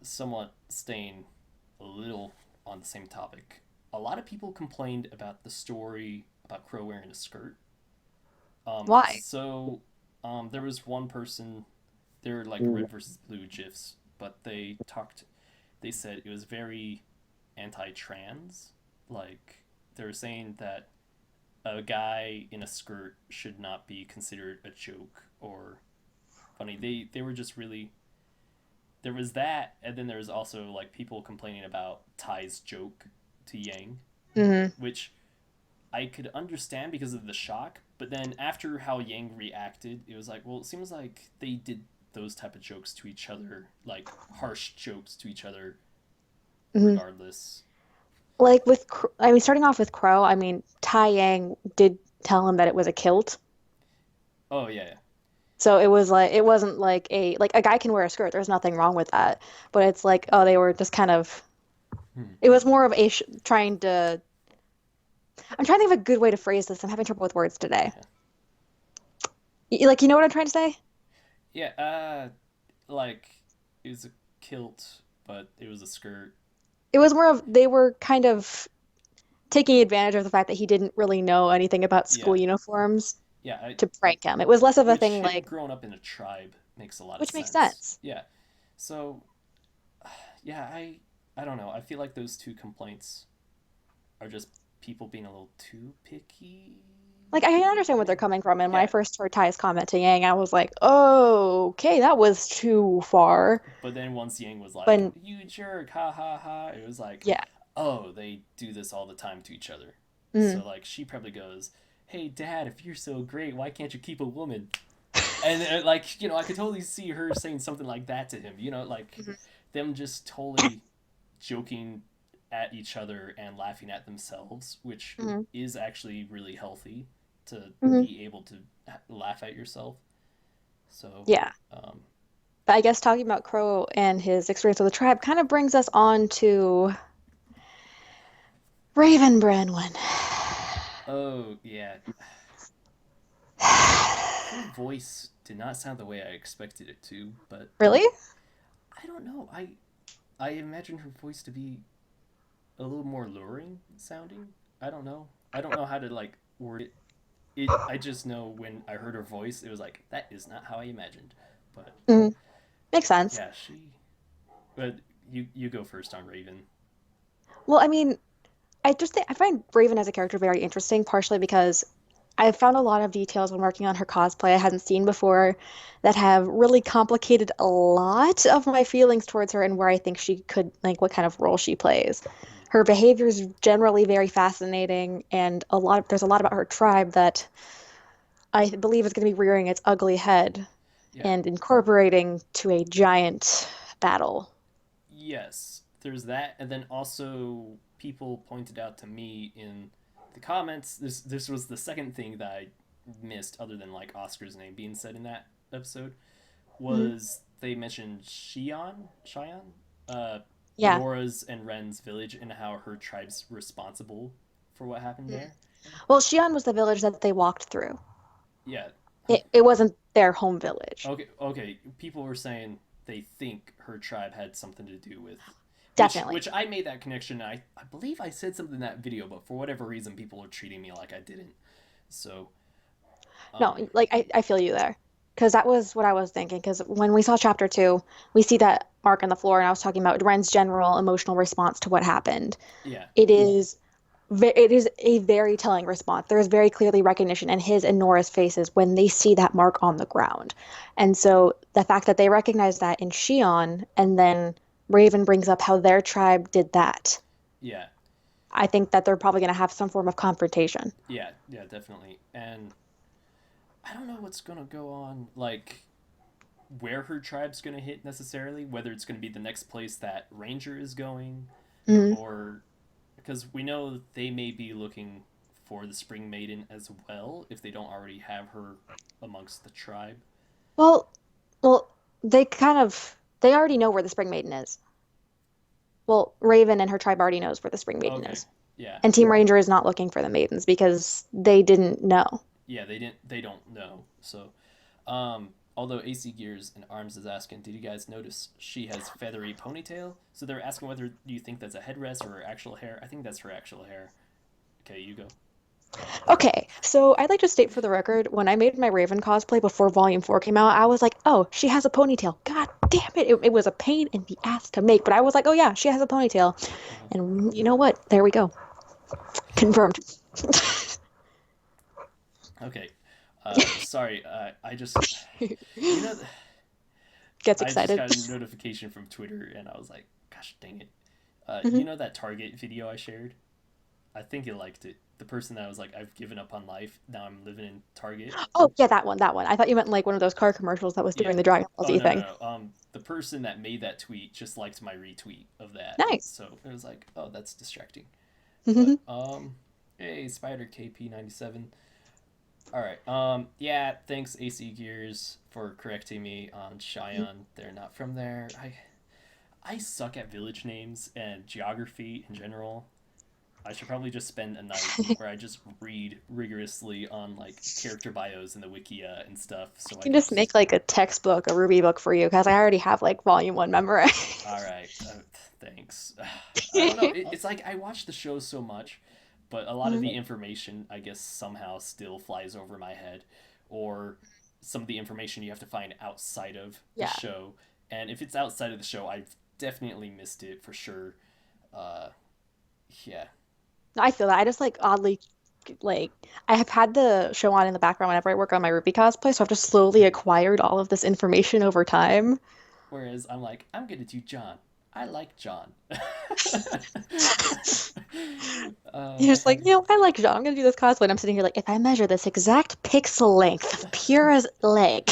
Somewhat staying a little on the same topic. A lot of people complained about the story about Crow wearing a skirt. Why? There was one person, they were like red versus blue gifs, but they said it was very anti trans. Like, they were saying that a guy in a skirt should not be considered a joke or funny. They were just really there was that, and then there was also like people complaining about Ty's joke to Yang, Hmm. which I could understand because of the shock. But then after how Yang reacted, it was like, well, it seems like they did those type of jokes to each other, like harsh jokes to each other, Hmm. regardless. Like with, I mean, starting off with Crow, I mean, Tai Yang did tell him that it was a kilt. Oh yeah, So it was like, it wasn't like a guy can wear a skirt. There's nothing wrong with that. But it's like, oh, they were just kind of, yeah. Hmm. it was more of a sh trying to, I'm trying to think of a good way to phrase this. I'm having trouble with words today. Yeah. Like, you know what I'm trying to say? Yeah. Like it was a kilt, but it was a skirt. It was more of, they were kind of taking advantage of the fact that he didn't really know anything about school Yeah, uniforms yeah. to prank him. It was less of a Which thing him like, growing up in a tribe makes a lot of which makes sense. sense. Yeah. So, yeah, I don't know. I feel like those two complaints are just people being a little too picky. Like, I understand what they're coming from. And when I Yeah, first heard Ty's comment to Yang, I was like, oh, okay, that was too far. but then once Yang was like, But "You jerk, ha ha ha," it was like, yeah. "Oh, they do this all the time to each other." Mm, So like, she probably goes, "Hey, Dad, if you're so great, why can't you keep a woman?" And like, I could totally see her saying something like that to him. Like mhm, them just totally joking at each other and laughing at themselves, which mhm, is actually really healthy to mhm. be able to laugh at yourself. So, Yeah. um, But I guess talking about Crow and his experience with the tribe kind of brings us on to Raven Branwen. oh yeah, her voice did not sound the way I expected it to, but Really? I don't know. I imagine her voice to be a little more luring sounding. I don't know. I don't know how to like word it. I just know when I heard her voice, it was like that is not how I imagined. But Mm, makes sense. yeah, she. But you go first on Raven. Well, I mean, I just think I find Raven as a character very interesting, partially because I've found a lot of details when working on her cosplay I hadn't seen before that have really complicated a lot of my feelings towards her and where I think she could, like, what kind of role she plays. Her behavior is generally very fascinating, and there's a lot about her tribe that I believe is going to be rearing its ugly head Yeah. and incorporating to a giant battle. Yes, there's that, and then also people pointed out to me in the comments. This was the second thing that I missed, other than like Oscar's name being said in that episode, Mhm. was they mentioned Cheyenne, Yeah. Nora's and Ren's village, and how her tribe's responsible for what happened Mm. there. Well, Xi'an was the village that they walked through. Yeah. It wasn't their home village. Okay. Okay. People were saying they think her tribe had something to do with, Definitely. which I made that connection. I believe I said something in that video, but for whatever reason, people are treating me like I didn't. So, No, um, like I feel you there. Because that was what I was thinking. Because when we saw chapter two, we see that mark on the floor, and I was talking about Ren's general emotional response to what happened. yeah, It is it is a very telling response. There is very clearly recognition in his and Nora's faces when they see that mark on the ground. And so the fact that they recognize that in Shion and then Raven brings up how their tribe did that, yeah, I think that they're probably going to have some form of confrontation. yeah, yeah, definitely. And I don't know what's gonna go on, like where her tribe's gonna hit necessarily. Whether it's gonna be the next place that Ranger is going, Mhm. or because we know they may be looking for the Spring Maiden as well if they don't already have her amongst the tribe. Well, well, they already know where the Spring Maiden is. Well, Raven and her tribe already knows where the Spring Maiden Okay, is. yeah, And Team Ranger is not looking for the maidens because they didn't know. yeah, they don't know. So, although AC Gears and Arms is asking, did you guys notice she has feathery ponytail? So they're asking whether you think that's a headdress or her actual hair. I think that's her actual hair. Okay, you go. Okay, so I'd like to state for the record, when I made my Raven cosplay before Volume 4 came out, I was like, oh, she has a ponytail. God damn it. It was a pain in the ass to make, but I was like, oh yeah, she has a ponytail. Uh-huh. And you know what? There we go. Confirmed. Okay. Sorry. I just, you know, Gets I just excited. got a notification from Twitter, and I was like, gosh dang it. Mhm. You know that Target video I shared? I think you liked it. The person that was like, I've given up on life. Now I'm living in Target. Oh, yeah, that one, that one. I thought you meant like one of those car commercials that was Yeah. doing the Dragon Ball Oh Z no thing. no no. The person that made that tweet just liked my retweet of that. Nice. So it was like, oh, that's distracting. But Mhm. hey, Spider KP97. All right. Yeah. Thanks AC Gears for correcting me on Cheyenne. They're not from there. I suck at village names and geography in general. I should probably just spend a night where I just read rigorously on like character bios in the Wikia and stuff, I so I can can just just. make like a textbook, a Ruby book for you because I already have like volume one memorized. All right, thanks. I don't know. It's like I watch the show so much, but a lot of Mhm. the information, I guess, somehow still flies over my head, or some of the information you have to find outside of the Yeah. show. And if it's outside of the show, I've definitely missed it for sure. Uh, yeah. I feel that. I just like oddly like I have had the show on in the background whenever I work on my Ruby cosplay, so I've just slowly Mhm. acquired all of this information over time. Whereas I'm like, I'm gonna do John. I like John. You're just Uh, like, I like Jean. I'm gonna do this cosplay. And I'm sitting here like, if I measure this exact pixel length of Pura's leg.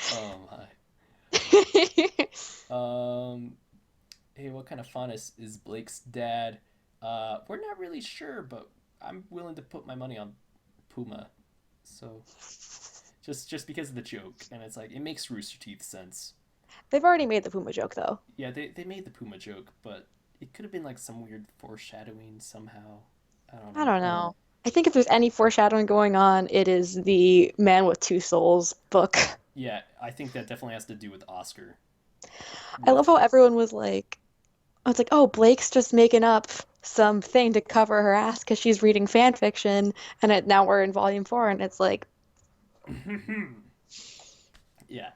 oh my. Um, hey, what kind of font is Blake's dad? We're not really sure, but I'm willing to put my money on Puma. So just because of the joke, and it's like it makes Rooster Teeth sense. They've already made the Puma joke though. Yeah, they made the Puma joke, but it could have been like some weird foreshadowing somehow. I don't I know. don't know. I think if there's any foreshadowing going on, it is the Man with Two Souls book. Yeah, I think that definitely has to do with Oscar. I With love how everyone was like, I was like, oh, Blake's just making up something to cover her ass because she's reading fan fiction, and now we're in volume 4, and it's like, yeah,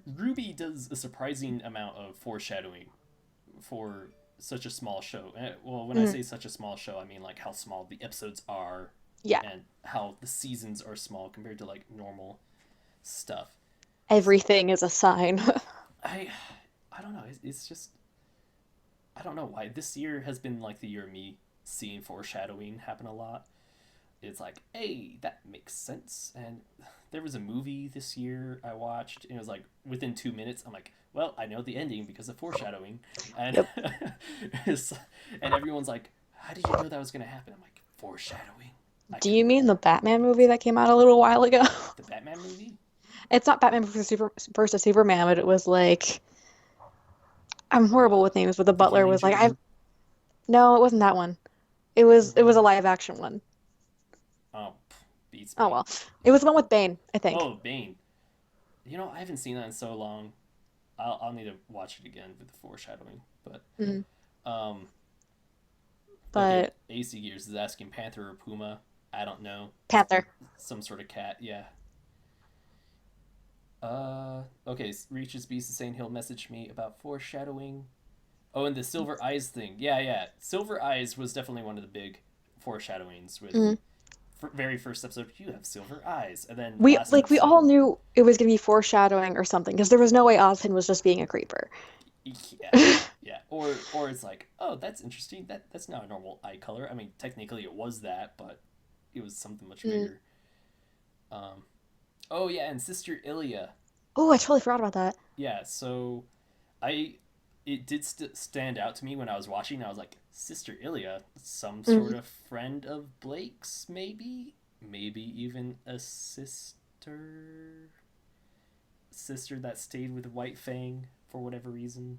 Ruby does a surprising amount of foreshadowing for such a small show. Well, when I mhm, say such a small show, I mean like how small the episodes are yeah, and how the seasons are small compared to like normal stuff. So everything is a sign. I I don't know. It's just I don't know why this year has been like the year of me seeing foreshadowing happen a lot. It's like, hey, that makes sense. And there was a movie this year I watched, and it was like within 2 minutes, I'm like, well, I know the ending because of foreshadowing, and Yep. and everyone's like, how did you know that was gonna happen? I'm like, foreshadowing. I Do could you mean the Batman predict movie that came out a little while ago? the Batman movie. It's not Batman versus Superman, but it was like I'm horrible with names, but the The butler Killing was like, Joke. no, it wasn't that one. It was a Mm, live action one. oh, beats Oh me. well. It was the one with Bane, I think. Oh, Bane. I haven't seen that in so long. I'll need to watch it again with the foreshadowing. But Mhm. um, okay, But AC Gears is asking Panther or Puma. I don't know. Panther. Some sort of cat. Yeah. Okay. Reaches Beast is saying he'll message me about foreshadowing. Oh, and the Silver Eyes thing. Yeah, yeah. Silver Eyes was definitely one of the big foreshadowings with Mhm. very first episode. You have silver eyes, and then We last like we all episode. knew it was gonna be foreshadowing or something because there was no way Ozpin was just being a creeper. Yeah, yeah. Or it's like, oh, that's interesting. That's not a normal eye color. I mean, technically it was that, but it was something much Mm. bigger. Um. Oh yeah, and Sister Ilya. Oh, I totally forgot about that. Yeah. So, I it did stand out to me when I was watching. I was like, Sister Ilya, some sort Mhm. of friend of Blake's, maybe even a sister that stayed with White Fang for whatever reason.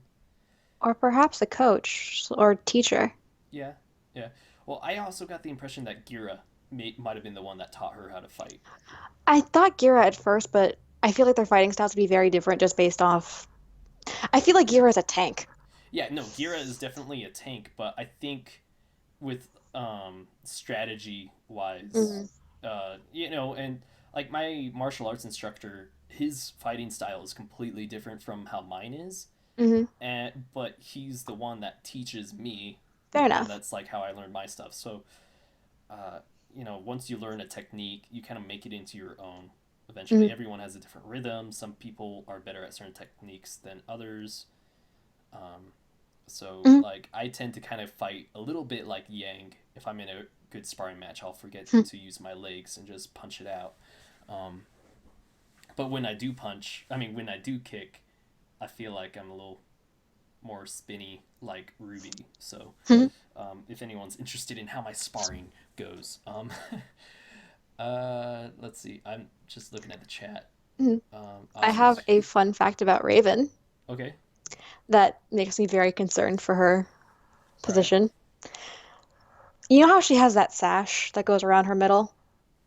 Or perhaps a coach or teacher. Yeah, yeah. Well, I also got the impression that Gira might have been the one that taught her how to fight. I thought Gira at first, but I feel like their fighting styles would be very different just based off. I feel like Gira is a tank. Yeah, no, Gira is definitely a tank, but I think with strategy wise, Hmm. and like my martial arts instructor, his fighting style is completely different from how mine is, Hmm. and but he's the one that teaches me, Fair and enough. that's like how I learned my stuff. So once you learn a technique, you kind of make it into your own. Eventually, Hmm. everyone has a different rhythm. Some people are better at certain techniques than others. Um, so, Hmm. like, I tend to kind of fight a little bit like Yang. If I'm in a good sparring match, I'll forget to use my legs and just punch it out. Um, but when I do kick, I feel like I'm a little more spinny like Ruby. So, if anyone's interested in how my sparring goes, let's see. I'm just looking at the chat. I have Oscar's a fun fact about Raven okay. that makes me very concerned for her All right. position. You know how she has that sash that goes around her middle?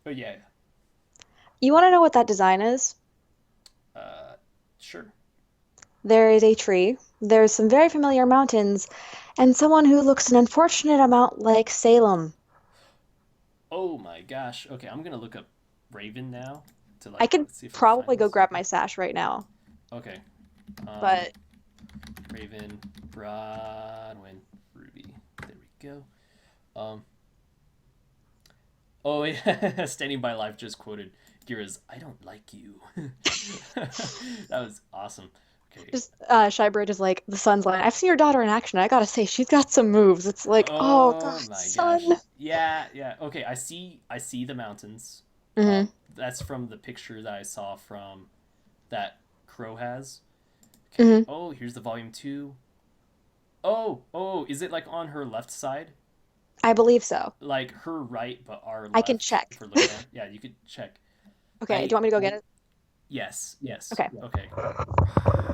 Oh yeah. You want to know what that design is? Sure. There is a tree, there's some very familiar mountains, and someone who looks an unfortunate amount like Salem. Oh my gosh. Okay, I'm gonna look up Raven now to I like could see if I can find probably go this. grab my sash right now, Okay. Um, but Raven, Broadwin, Ruby. There we go. Um. Oh yeah. Standing by Life just quoted Gira's "I don't like you." That was awesome. Okay. just Shybridge is like the Sun's line. I've seen your daughter in action. I gotta say, she's got some moves. It's like, oh God, Oh my Sun. gosh. Yeah, yeah. Okay, I see the mountains. Hmm. That's from the picture that I saw from that Crow has. Okay. Hmm. Oh, here's the volume 2. Oh, oh, is it like on her left side? I believe so. Like her right but our I can left check. if we're looking at it? Yeah, you could check. Okay, do you I want me to go get it? yes, yes. Okay. Okay.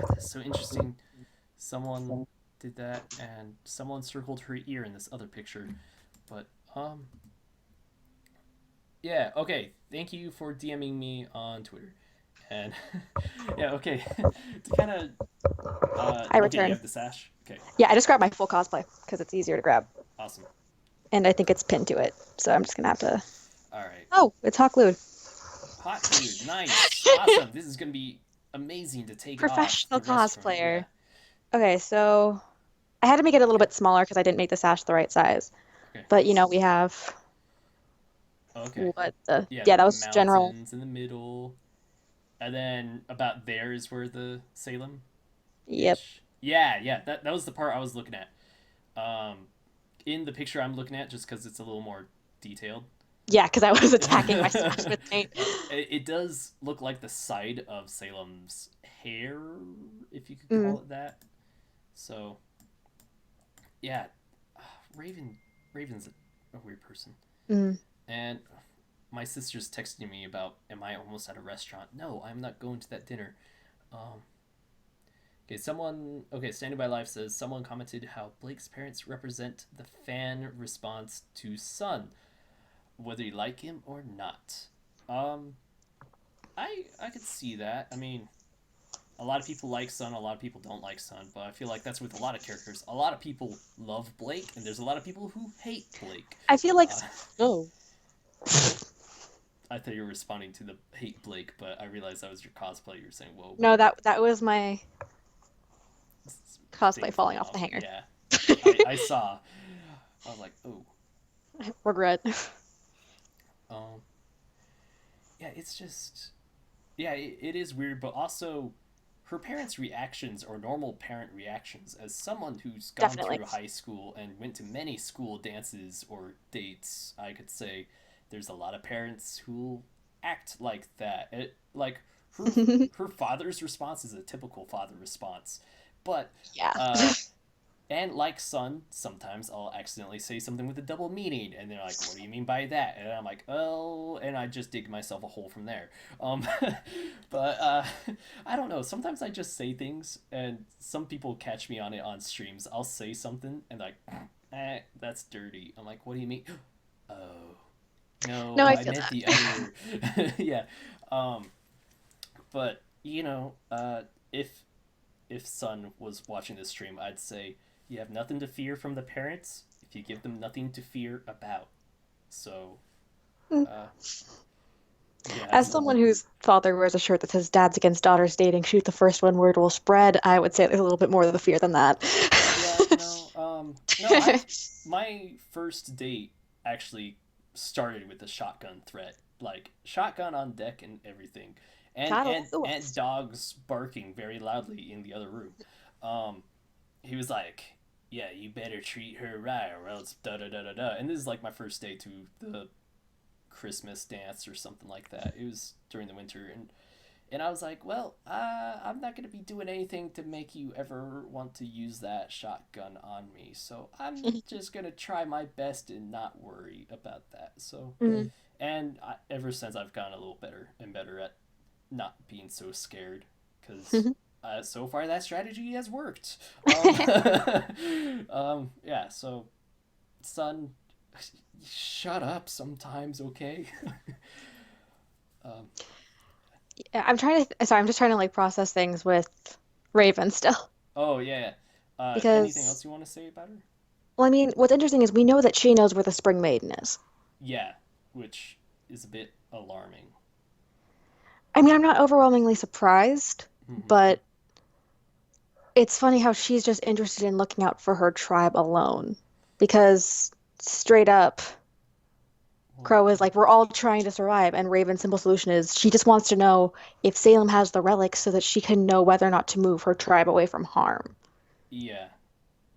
That's so interesting. Someone did that and someone circled her ear in this other picture. But yeah, okay. Thank you for DMing me on Twitter. And yeah, okay. To kind of I okay, you return. have the sash. Okay, Yeah, I just grabbed my full cosplay because it's easier to grab, awesome. and I think it's pinned to it. So I'm just gonna have to. All right, Oh, it's Hawk Lude. hot food, nice, awesome. This is gonna be amazing to take off Professional the rest from. Yeah, cosplayer. Okay, so I had to make it a little bit smaller because I didn't make the sash the right size. okay, But we have okay. what the Yeah, yeah, the that was general. mountains in the middle, and then about there is where the Salem Yep. ish. Yeah, yeah. That was the part I was looking at. Um, in the picture I'm looking at, just because it's a little more detailed. Yeah, because I was attacking my sash with paint. It does look like the side of Salem's hair, if you could Mm, call it that. So, yeah, Raven, Raven's a weird person. mm. And my sister's texting me about, am I almost at a restaurant? No, I'm not going to that dinner. Um, okay, Standing by Life says someone commented how Blake's parents represent the fan response to Sun, whether you like him or not. Um, I could see that. I mean, a lot of people like Sun, a lot of people don't like Sun, but I feel like that's with a lot of characters. A lot of people love Blake, and there's a lot of people who hate Blake. I feel like Uh, oh I thought you were responding to the hate Blake, but I realized that was your cosplay. You were saying, "Whoa, no, that was my cosplay thing falling falling off the off." hanger. Yeah, I saw. I was like, "Oh, Regret. um, yeah." It's just, yeah, it is weird, but also her parents' reactions are normal parent reactions. As someone who's gone Definitely. through high school and went to many school dances or dates, I could say there's a lot of parents who act like that. Like her her father's response is a typical father response, but Yeah. uh, and like Sun, sometimes I'll accidentally say something with a double meaning, and they're like, "What do you mean by that?" And I'm like, "Oh," and I just dig myself a hole from there. Um, but I don't know. Sometimes I just say things, and some people catch me on it on streams. I'll say something, and like, that's dirty. I'm like, "What do you mean?" Oh, No, no, I I feel meant that. the other. Yeah. Um, but if Sun was watching this stream, I'd say you have nothing to fear from the parents if you give them nothing to fear about. So, Mm. uh, yeah, As that's someone whose father wears a shirt that says "Dads against daughters dating, shoot the first one, word will spread," I would say there's a little bit more of the fear than that. yeah. No, no. I my first date actually started with a shotgun threat, like shotgun on deck and everything, and God, and that's the and worst. dogs barking very loudly in the other room. Um, he was like, "Yeah, you better treat her right, or else da da da da da." And this is like my first day to the Christmas dance or something like that. It was during the winter, and I was like, "Well, I'm not gonna be doing anything to make you ever want to use that shotgun on me, so I'm just gonna try my best and not worry about that." So, Mm. and ever since I've gotten a little better and better at not being so scared, because so far that strategy has worked. Yeah. So, Sun, shut up sometimes, okay? um, Yeah, sorry, I'm just trying to like process things with Raven still. oh yeah. Anything Because, else you want to say about her? well, I mean, what's interesting is we know that she knows where the Spring Maiden is. Yeah. which is a bit alarming. I mean, I'm not overwhelmingly surprised, but it's funny how she's just interested in looking out for her tribe alone. Because straight up, Well, Crow is like, we're all trying to survive, and Raven's simple solution is she just wants to know if Salem has the relics so that she can know whether or not to move her tribe away from harm. yeah.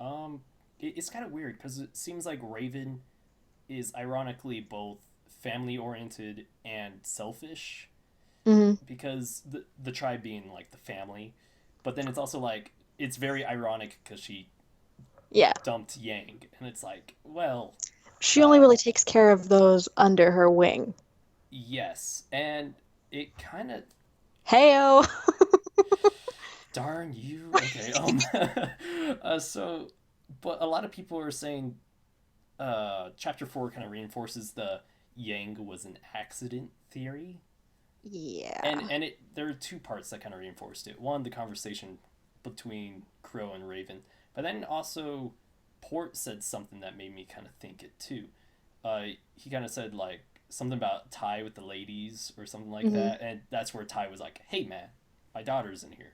Um, it's kind of weird because it seems like Raven is ironically both family oriented and selfish Hmm. because the tribe being like the family, but then it's also like it's very ironic because she Yeah. dumped Yang, and it's like, well, She only uh, really takes care of those under her wing. yes, and it kind of Heyo! darn you. Okay, so, but a lot of people are saying, chapter 4 kind of reinforces the Yang was an accident theory. Yeah. And there are two parts that kind of reinforced it. One, the conversation between Crow and Raven, but then also Port said something that made me kind of think it too. He kind of said like something about Ty with the ladies or something like Hmm. that, and that's where Ty was like, "Hey man, my daughter's in here."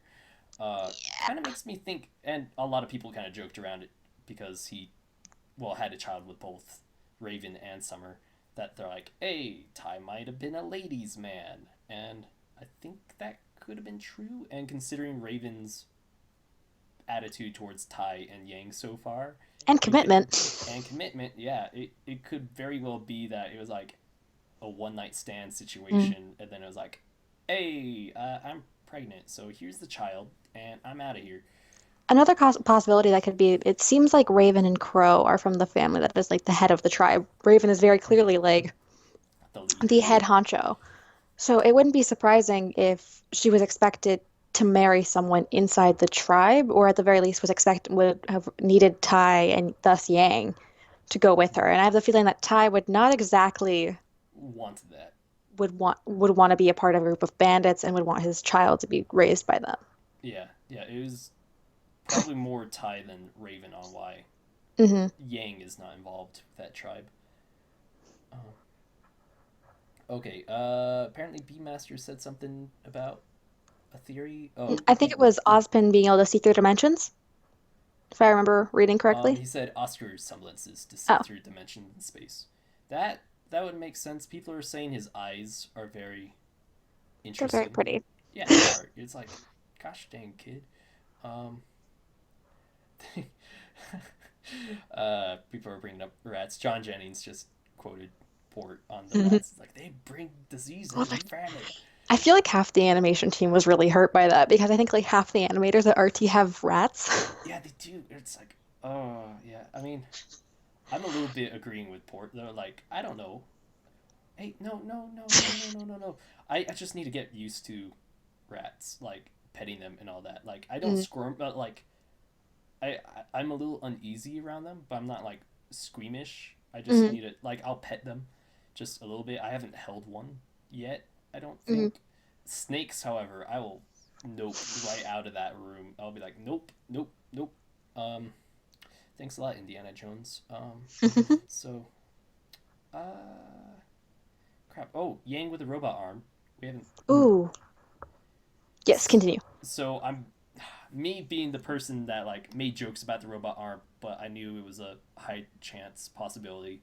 Kind of makes me think, and a lot of people kind of joked around it because he, well, had a child with both Raven and Summer. That they're like, "Hey, Ty might have been a ladies' man," and I think that could have been true. And considering Raven's attitude towards Ty and Yang so far, And it could, commitment. and commitment, yeah, it could very well be that it was like a one night stand Mm. situation, and then it was like, "Hey, I'm pregnant, so here's the child, and I'm out of here." Another possibility that could be, it seems like Raven and Crow are from the family that is like the head of the tribe. Raven is very clearly like The the leader. head honcho. So it wouldn't be surprising if she was expected to marry someone inside the tribe, or at the very least was expect would have needed Tai and thus Yang to go with her. And I have the feeling that Tai would not exactly Want that. would want to be a part of a group of bandits and would want his child to be raised by them. Yeah, yeah, it was probably more Ty than Raven on why Hmm. Yang is not involved with that tribe. Uh, okay, apparently Beemaster said something about a theory. Oh, I think it was Ozpin being able to see through dimensions, if I remember reading correctly. he said Oscar's semblances to see Oh, through dimension and space. That that would make sense. People are saying his eyes are very they're very interesting. pretty. Yeah, they are. It's like, gosh dang kid. Um, people are bringing up rats. John Jennings just quoted Port on the rats. It's like they bring disease Well, and famine. I feel like half the animation team was really hurt by that because I think like half the animators at RT have rats. Yeah, they do. It's like, oh yeah. I mean, I'm a little bit agreeing with Port. They're like, I don't know. Hey, no, no, no, no, no, no, no, no. I just need to get used to rats, like petting them and all that. Like I don't Mm, squirm, but like I'm a little uneasy around them, but I'm not like squeamish. I just mm, need to like I'll pet them just a little bit. I haven't held one yet. I don't mm. think snakes, however, I will nope right out of that room. I'll be like nope, nope, nope. Um, thanks a lot, Indiana Jones. So crap. Oh, Yang with a robot arm. We haven't. Ooh, yes, continue. So I'm me being the person that like made jokes about the robot arm, but I knew it was a high chance possibility.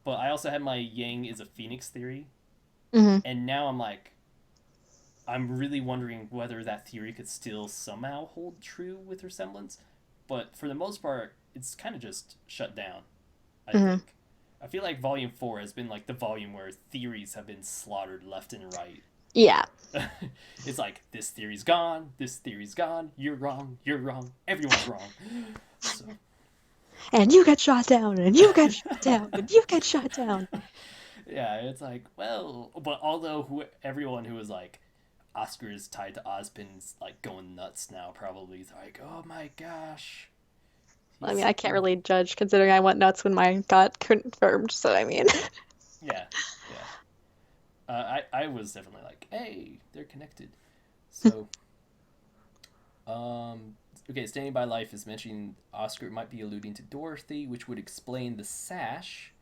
But I also had my Yang is a Phoenix theory, Hmm. and now I'm like, I'm really wondering whether that theory could still somehow hold true with resemblance. But for the most part, it's kind of just shut down. I Hmm. think. I feel like Volume 4 has been like the volume where theories have been slaughtered left and right. Yeah. It's like this theory's gone, this theory's gone. You're wrong, everyone's wrong. So And you get shot down, and you get shot down, and you get shot down. yeah, it's like well, but although everyone who was like Oscar is tied to Ozpin's like going nuts now, probably it's like oh my gosh, I mean, he's I can't really judge considering I went nuts when mine got confirmed. So I mean, yeah yeah. I was definitely like hey they're connected. So okay, Standing by Life is mentioning Oscar might be alluding to Dorothy, which would explain the sash.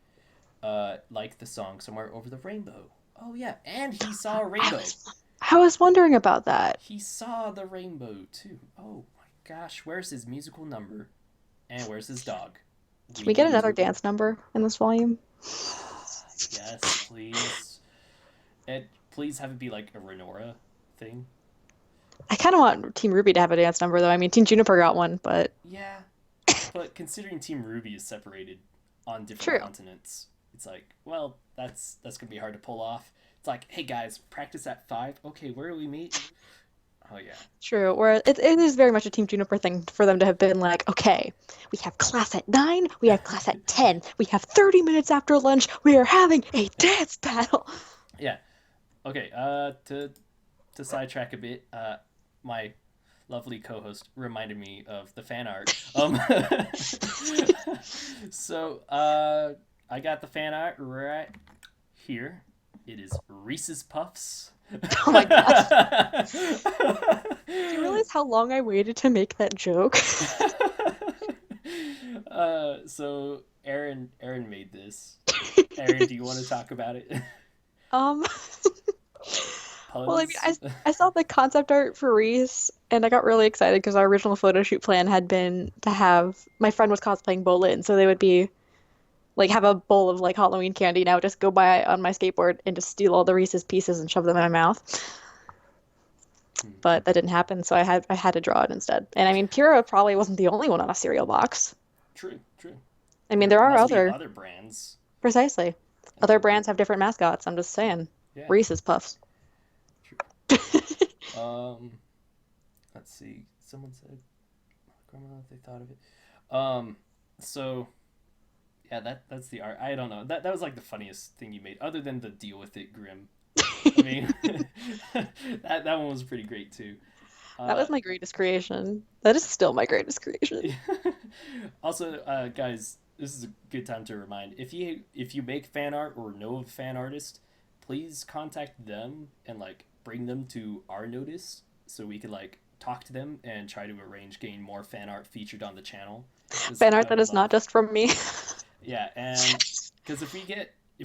like the song Somewhere Over the Rainbow. Oh yeah, and he saw a I rainbow. I was wondering about that. He saw the rainbow too. Oh my gosh, where's his musical number? And where's his dog? Can We we get need another to. dance number in this volume? Yes, please. And please have it be like a Renora thing. I kind of want Team Ruby to have a dance number, though. I mean, Team Juniper got one, but Yeah, but considering Team Ruby is separated on different true. continents, it's like, well, that's gonna be hard to pull off. It's like, hey guys, practice at 5. Okay, where do we meet? Oh yeah. True. Where it is very much a Team Juniper thing for them to have been like, okay, we have class at 9, we have class at 10, we have 30 minutes after lunch, we are having a dance battle. Yeah. Okay. To sidetrack a bit, my lovely co-host reminded me of the fan art. So I got the fan art right here. It is Reese's Puffs. Oh my gosh. Do you realize how long I waited to make that joke? So Arryn made this. Arryn, do you want to talk about it? Um, well, I mean, Puns. I saw the concept art for Reese, and I got really excited because our original photo shoot plan had been to have my friend was cosplaying Bolin, so they would be like have a bowl of like Halloween candy, and I would just go by on my skateboard and just steal all the Reese's pieces and shove them in my mouth. But that didn't happen, so I had to draw it instead. And I mean, Pura probably wasn't the only one on a cereal box. True, true. I mean, There there are must be other other brands. precisely other brands have different mascots. I'm just saying, Yeah, Reese's Puffs. true. Let's see. Someone said, I don't know if they thought of it. So yeah, that's the art. I don't know. That was like the funniest thing you made, other than the deal with it, Grim. I mean, that one was pretty great too. That Uh, was my greatest creation. That is still my greatest creation. Also, guys, this is a good time to remind if you make fan art or know of a fan artist, please contact them and like bring them to our notice so we can like talk to them and try to arrange getting more fan art featured on the channel. Because Fan art I that would is not love, just from me. yeah, and because if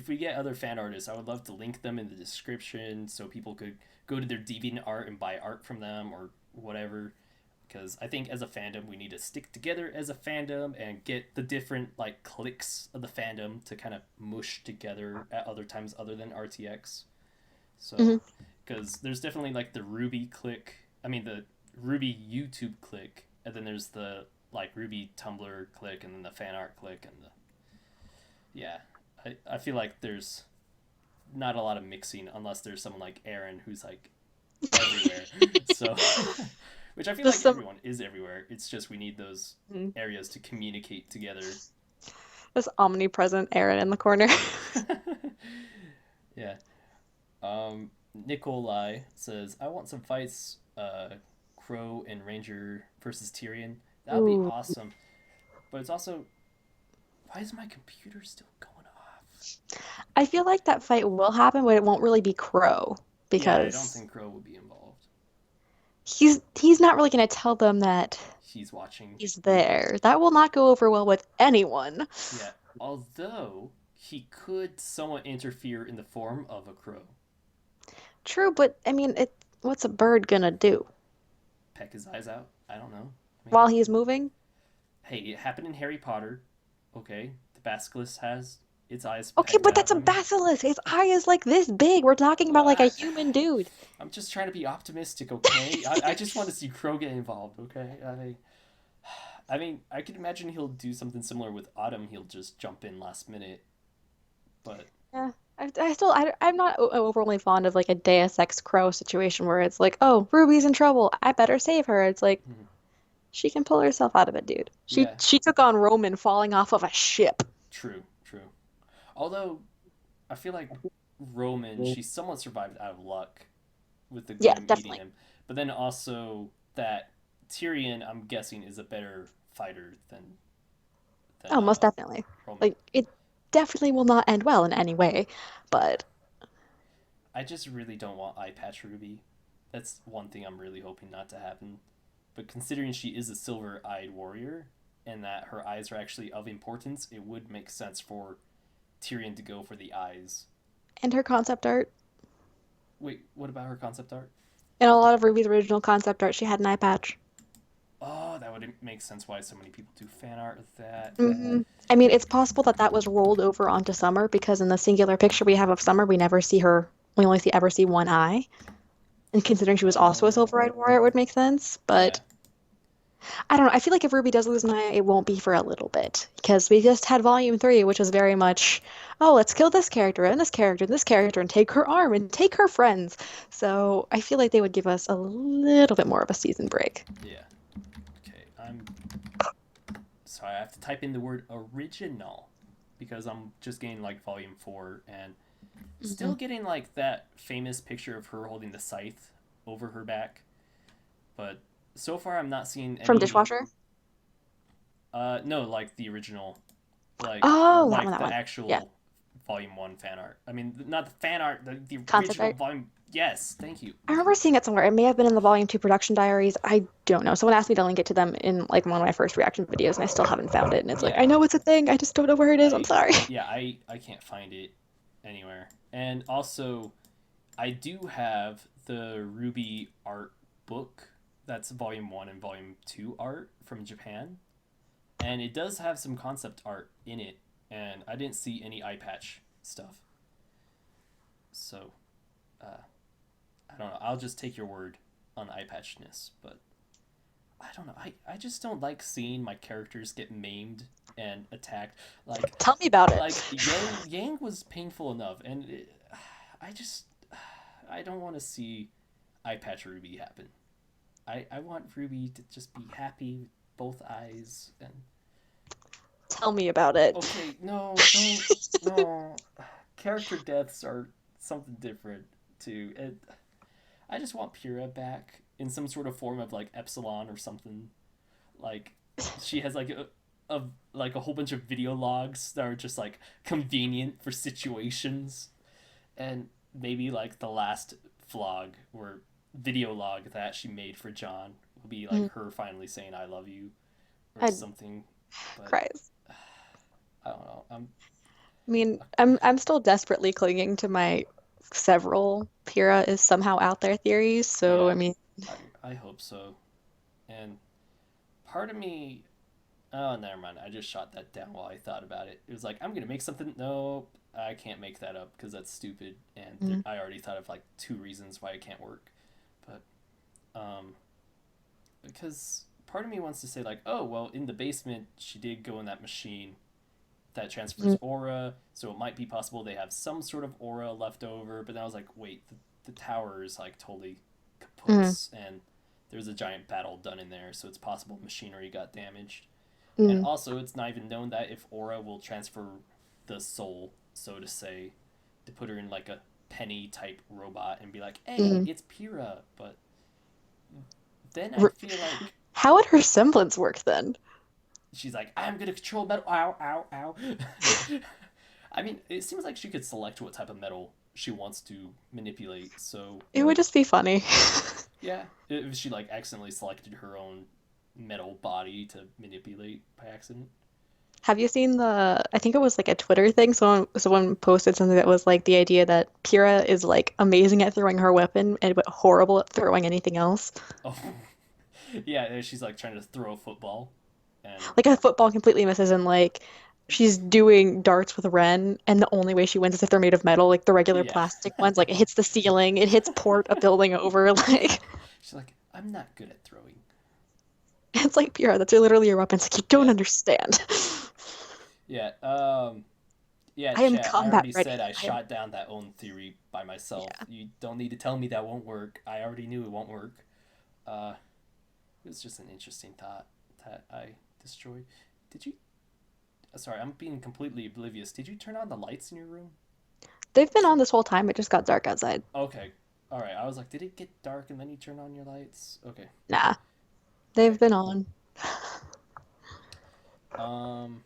we get other fan artists, I would love to link them in the description so people could go to their DeviantArt and buy art from them or whatever. Because I think as a fandom, we need to stick together as a fandom and get the different like cliques of the fandom to kind of mush together at other times other than RTX. So, Mhm. because there's definitely like the Ruby clique. I mean the Ruby YouTube clique, and then there's the like Ruby Tumblr clique, and then the fan art clique, and the yeah. I feel like there's not a lot of mixing unless there's someone like Arryn who's like everywhere. So, which I feel Just like some everyone is everywhere. It's just we need those mm, areas to communicate together. just omnipresent Aaron in the corner. Yeah. Nikolai says, "I want some fights. Crow and Ranger versus Tyrion. That would be Ooh. awesome. But it's also, why is my computer still going off? I feel like that fight will happen, but it won't really be Crow Yeah, I don't because think Crow would be involved. he's not really going to tell them that He's watching. he's there. That will not go over well with anyone. Yeah. Although he could somewhat interfere in the form of a crow. True, but I mean, what's a bird gonna do Peck his eyes out. I don't know. I mean, while he's moving? hey, it happened in Harry Potter. Okay, the basilisk has its eyes Okay, pecked but out. that's a I mean, basilisk. His eye is like this big. We're talking about like a uh, human dude. I'm just trying to be optimistic. Okay, I just want to see Crow get involved. Okay, I mean, I could imagine he'll do something similar with Autumn. He'll just jump in last minute, but Yeah, I'm not overly fond of like a Deus Ex Crow situation where it's like, oh, Ruby's in trouble. I better save her. It's like hmm, she can pull herself out of it, dude. She yeah, she took on Roman falling off of a ship. true, true. Although I feel like Roman, she somewhat survived out of luck with the Yeah, Grim eating definitely. him, but then also that Tyrion, I'm guessing, is a better fighter than Oh, most definitely. Roman. Like it definitely will not end well in any way, but I just really don't want Eye Patch Ruby. That's one thing I'm really hoping not to happen. But considering she is a silver-eyed warrior and that her eyes are actually of importance, it would make sense for Tyrion to go for the eyes. And her concept art. Wait, what about her concept art? In a lot of Ruby's original concept art, she had an eye patch. Oh, that would make sense why so many people do fan art of that. I mean, it's possible that that was rolled over onto Summer because in the singular picture we have of Summer, we never see her. We only ever see one eye. And considering she was also a Oh, Silver-Eyed Warrior, it would make sense. yeah. But I don't know. I feel like if Ruby does lose an eye, it won't be for a little bit because we just had Volume 3, which was very much, oh, let's kill this character and this character and this character and take her arm and take her friends. So I feel like they would give us a little bit more of a season break. Yeah. Okay, sorry, I have to type in the word original because I'm just getting like volume 4 and still getting like that famous picture of her holding the scythe over her back. But so far I'm not seeing any From Dishwasher? No, like the original, like Oh, like that the one. Yeah. actual volume 1 fan art. I mean, not the fan art, the Concept original art. volume. Yes, thank you. I remember seeing it somewhere. It may have been in the Volume 2 production diaries. I don't know. Someone asked me to link it to them in like one of my first reaction videos, and I still haven't found it. And it's like, I Yeah, know it's a thing. I just don't know where it is. I'm I sorry. yeah, I can't find it anywhere. And also I do have the Ruby art book. That's volume 1 and volume 2 art from Japan. And it does have some concept art in it, and I didn't see any eye patch stuff. So, uh, I don't know. I'll just take your word on eye patchness, but I don't know. I just don't like seeing my characters get maimed and attacked. Tell me about it. Like Yang was painful enough, and I just I don't want to see eye patch Ruby happen. I want Ruby to just be happy with both eyes and Tell me about it. okay, no, don't, no. Character deaths are something different too. I just want Pyrrha back in some sort of form of like Epsilon or something. Like she has like a like a whole bunch of video logs that are just like convenient for situations, and maybe like the last vlog or video log that she made for John will be like Mm, her finally saying "I love you" or I something. But cries. I don't know. I mean, I'm still desperately clinging to my several Pyrrha is somehow out there theories. So Yeah, I mean, I hope so. And part of me, oh, never mind. I just shot that down while I thought about it. It was like I'm gonna make something. No, I can't make that up because that's stupid. And mm, I already thought of like 2 reasons why it can't work. But because part of me wants to say like, oh well, in the basement she did go in that machine that transfers mm, aura, so it might be possible they have some sort of aura left over. But then I was like, wait, the tower is like totally mm, kaputs, and there's a giant battle done in there, so it's possible machinery got damaged. And mm, also, it's not even known that if aura will transfer the soul, so to say, to put her in like a penny type robot and be like, hey, mm. it's Pyrrha. But then I R- feel like How would her semblance work then? she's like, I'm gonna control metal. Ow, ow, ow. I mean, it seems like she could select what type of metal she wants to manipulate. So It would just be funny. yeah, if she like accidentally selected her own metal body to manipulate by accident. Have you seen the, I think it was like a Twitter thing. Someone posted something that was like the idea that Pyrrha is like amazing at throwing her weapon and but horrible at throwing anything else. Oh, yeah, she's like trying to throw a football, and Like a football completely misses and like she's doing darts with Ren and the only way she wins is if they're made of metal, like the regular yeah, plastic ones. Like it hits the ceiling, it hits port a building over. Like she's like, I'm not good at throwing. it's like Pyrrha, that's literally your weapon. It's like you don't Yeah, understand. yeah, yeah. I am Chat. I combat already ready. said I I am shot down that own theory by myself. yeah. You don't need to tell me that won't work. I already knew it won't work. Uh, it was just an interesting thought that I destroyed. Did you? Sorry, I'm being completely oblivious. Did you turn on the lights in your room? They've been on this whole time, it just got dark outside. Okay. All right. I was like, did it get dark and then you turn on your lights? Okay. Nah, Okay. they've been on. Um.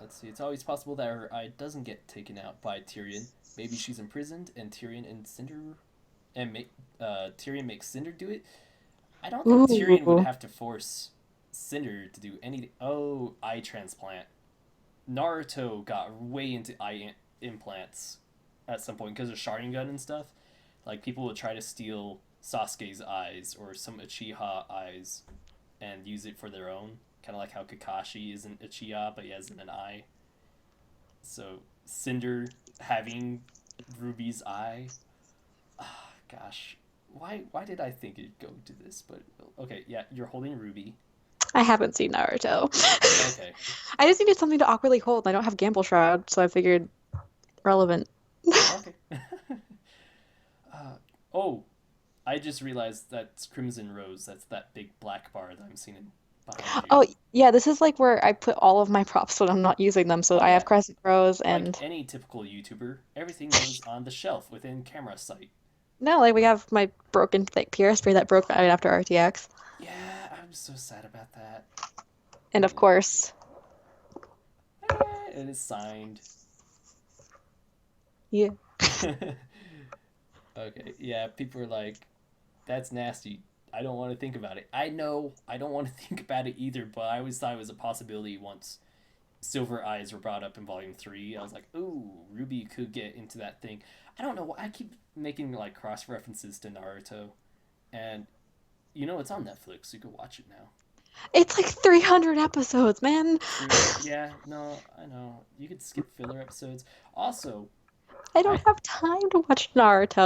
Let's see. It's always possible that her eye doesn't get taken out by Tyrion. Maybe she's imprisoned, and Tyrion and Cinder, and Tyrion makes Cinder do it. I don't think Tyrion would Ooh. have to force Cinder to do anything. Oh, eye transplant. Naruto got way into implants at some point because of Sharingan and stuff. Like people would try to steal Sasuke's eyes or some Uchiha eyes and use it for their own. Kind of like how Kakashi isn't Uchiha, but he has an eye. So Cinder having Ruby's eye. Ah, gosh, why did I think it'd go to this? But okay, yeah, you're holding Ruby. I haven't seen Naruto. Okay, I just needed something to awkwardly hold. I don't have Gamble Shroud, so I figured relevant. okay. Oh, I just realized that's Crimson Rose. That's that big black bar that I'm seeing behind you. Oh, yeah, this is like where I put all of my props when I'm not using them. So Oh I have yeah, Crescent Rose like and any typical YouTuber, everything goes on the shelf within camera sight. no, like we have my broken like PSP that broke right after RTX. Yeah, I'm so sad about that. And of course, It is signed. yeah. Okay, yeah, people are like, that's nasty. I don't want to think about it. I know, I don't want to think about it either, but I always thought it was a possibility once Silver Eyes were brought up in Volume 3. I was like, ooh, Ruby could get into that thing. I don't know, I keep making like cross references to Naruto, and it's on Netflix, so you can watch it now. It's like 300 episodes, man. True. Yeah, no, I know. You could skip filler episodes. Also, I don't I have time to watch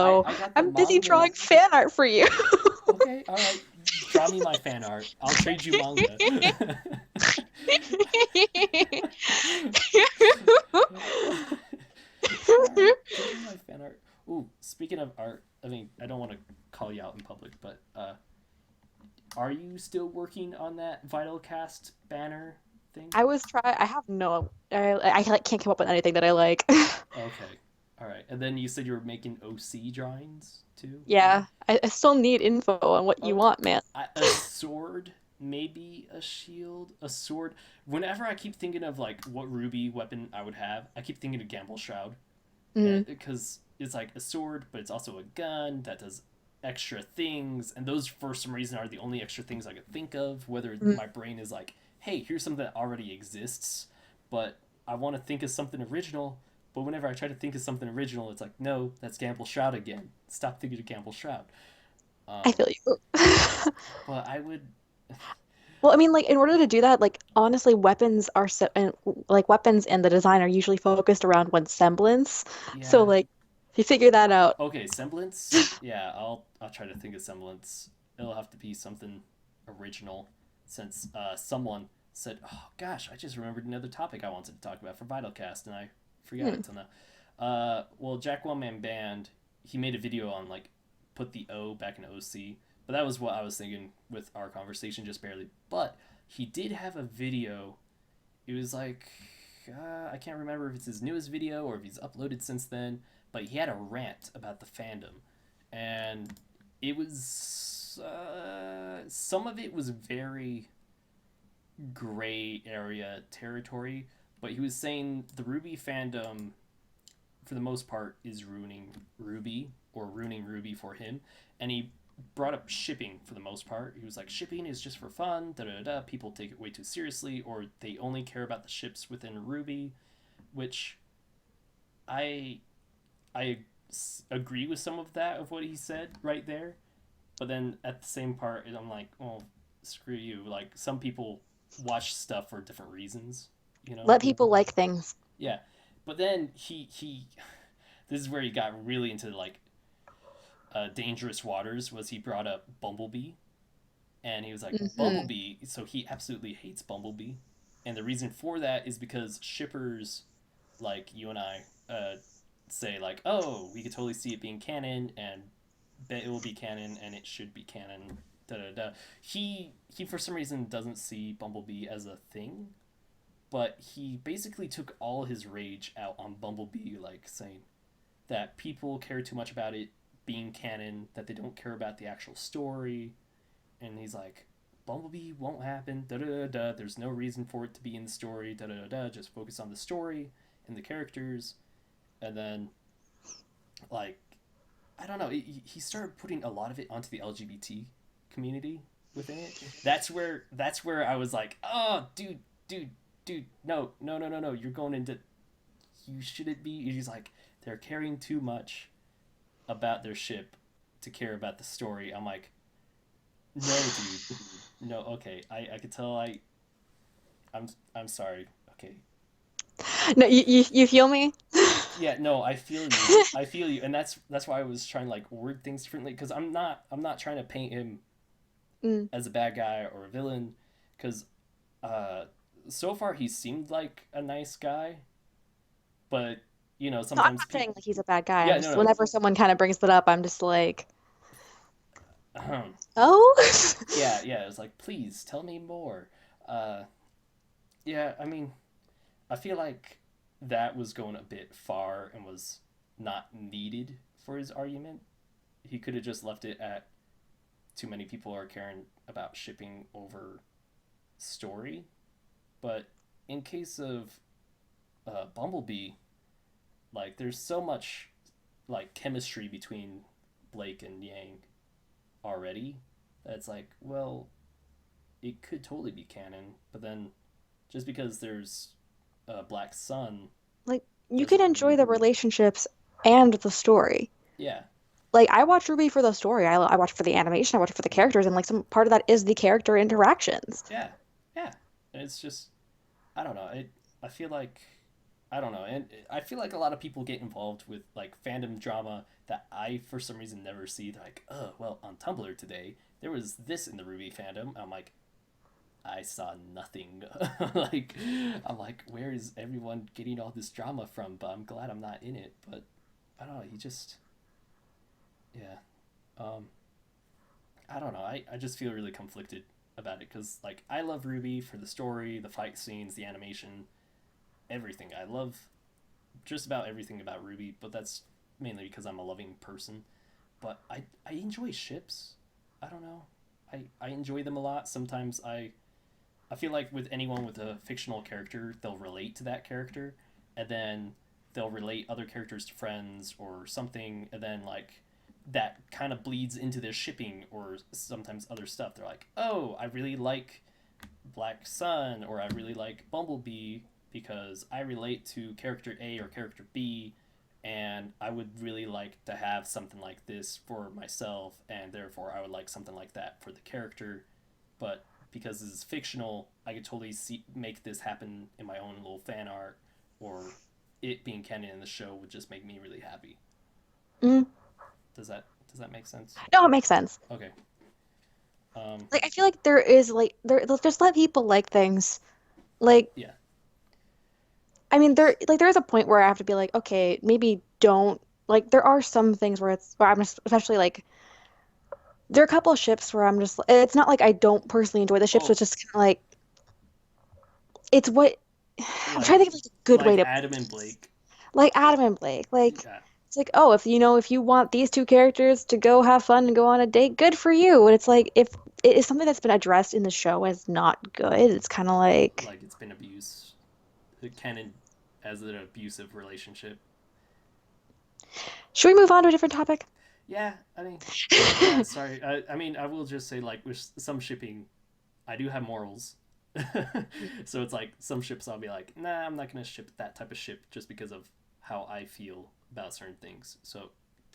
I, Naruto. I got the I'm busy manga. drawing fan art for you. Okay, all right. Draw me my fan art. I'll trade you manga. All right, trade me my fan art. Ooh, speaking of art, I mean, I don't want to call you out in public, but are you still working on that VYTALCast banner thing? I have no. I like can't come up with anything that I like. Okay, all right. And then you said you were making OC drawings too. Yeah, I still need info on what you Okay. want, man. A sword, maybe a shield, a sword. Whenever I keep thinking of like what Ruby weapon I would have, I keep thinking of Gamble Shroud, Mm, because it's like a sword, but it's also a gun that does extra things, and those for some reason are the only extra things I could think of. Whether mm. my brain is like, hey, here's something that already exists, but I want to think of something original. But whenever I try to think of something original, it's like, no, that's Gamble Shroud again. Stop thinking of Gamble Shroud. I Um, feel you. but I would. Well, I mean, like in order to do that, like honestly, weapons are so and like weapons and the design are usually focused around one semblance. So Yeah. like, if you figure that out, Okay, semblance. Yeah, I'll try to think of semblance. It'll have to be something original, since someone said, "Oh gosh, I just remembered another topic I wanted to talk about for VitalCast, and I forgot hmm, it till now." Well, Jack One Man Band, he made a video on like put the O back in OC, but that was what I was thinking with our conversation just barely. But he did have a video. It was like I can't remember if it's his newest video or if he's uploaded since then, but he had a rant about the fandom, and it was some of it was very gray area territory, but he was saying the Ruby fandom for the most part is ruining Ruby or ruining Ruby for him, and he brought up shipping for the most part. He was like, shipping is just for fun, da da da. People take it way too seriously, or they only care about the ships within Ruby, which I I agree with some of that of what he said right there. But then at the same part, I'm like, oh, screw you. Like some people watch stuff for different reasons, you know? let people like things. Yeah. But then he this is where he got really into like dangerous waters. Was he brought up Bumblebee, and he was like Hmm. Bumblebee, so he absolutely hates Bumblebee, and the reason for that is because shippers like you and I say like, oh, we could totally see it being canon, and bet it will be canon, and it should be canon. Da da da. He for some reason doesn't see Bumblebee as a thing, but he basically took all his rage out on Bumblebee, like saying that people care too much about it being canon, that they don't care about the actual story, and he's like, Bumblebee won't happen. Da da da da. There's no reason for it to be in the story. Da da da da. Just focus on the story and the characters, and then like I don't know. He started putting a lot of it onto the LGBT community within it. That's where I was like, oh, dude, dude, no, no, no, no, no, you're going into, you shouldn't be. He's like, they're caring too much about their ship to care about the story. I'm like, no, dude, no. Okay, I could tell. I'm I'm sorry. Okay, No, you feel me? yeah, no, I feel you. I feel you, and that's why I was trying to like word things differently because I'm not trying to paint him Mm. as a bad guy or a villain because uh so far he seemed like a nice guy, but No, I'm sometimes not people. saying like he's a bad guy. I'm Yeah, just no, whenever someone kind of brings that up, I'm just like, no. oh. Yeah, yeah. It was like, please tell me more. Uh, yeah, I mean, I feel like that was going a bit far and was not needed for his argument. He could have just left it at too many people are caring about shipping over story. But in case of Bumblebee, like, there's so much like chemistry between Blake and Yang already that's like, well, it could totally be canon. But then just because there's a Black Sun Like you can doesn't enjoy mean, the relationships and the story. yeah. Like I watch Ruby for the story. I watch for the animation. I watch for the characters, and like some part of that is the character interactions. Yeah, yeah. And it's just I don't know. I feel like I don't know, and I feel like a lot of people get involved with like fandom drama that I for some reason never see. They're like, oh well, on Tumblr today there was this in the Ruby fandom. I'm like, I saw nothing. Like, I'm like, where is everyone getting all this drama from? But I'm glad I'm not in it. But I don't know. He just, yeah. Um, I don't know. I just feel really conflicted about it because like I love Ruby for the story, the fight scenes, the animation, everything. I love just about everything about Ruby, but that's mainly because I'm a loving person. But I enjoy ships. I don't know. I enjoy them a lot. Sometimes I feel like with anyone with a fictional character, they'll relate to that character, and then they'll relate other characters to friends or something, and then like that kind of bleeds into their shipping or sometimes other stuff. They're like, oh, I really like Black Sun or I really like Bumblebee because I relate to character A or character B, and I would really like to have something like this for myself, and therefore I would like something like that for the character. But because this is fictional, I could totally make this happen in my own little fan art, or it being canon in the show would just make me really happy. Mm. Does that make sense? No, it makes sense. Okay. Um, Like I feel like there is like there just let people like things. Like yeah. I mean there is a point where I have to be like, okay, maybe don't like there are some things where it's where I'm just especially like there are a couple of ships where I'm just it's not like I don't personally enjoy the ships, but Oh, it's just kind of like it's what I'm trying to like think of like a good way to put Adam and this. Blake. Like Adam and Blake. Like Yeah. it's like, oh, if you know if you want these two characters to go have fun and go on a date, good for you. And it's like if it is something that's been addressed in the show as not good, it's kind of like Like it's been abuse. Canon as an abusive relationship. should we move on to a different topic? Yeah, I mean, yeah. Sorry. I mean, I will just say like with some shipping, I do have morals. So it's like some ships I'll be like, nah, I'm not gonna ship that type of ship just because of how I feel about certain things. So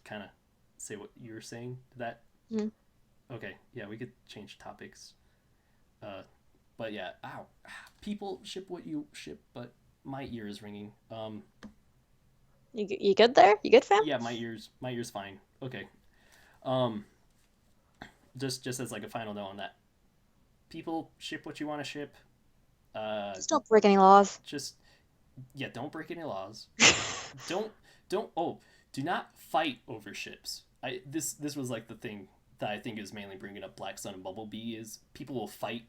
kind of say what you're saying to that. Mm. Okay, yeah, we could change topics. Uh, but yeah, ow, people ship what you ship, but my ear is ringing. You good there? You good, fam? Yeah, my ears fine. Okay. Um, just as like a final note on that, people ship what you want to ship. Uh, Just don't break any laws. just yeah, don't break any laws. Don't don't oh, do not fight over ships. This was like the thing that I think is mainly bringing up Black Sun and Bumblebee is people will fight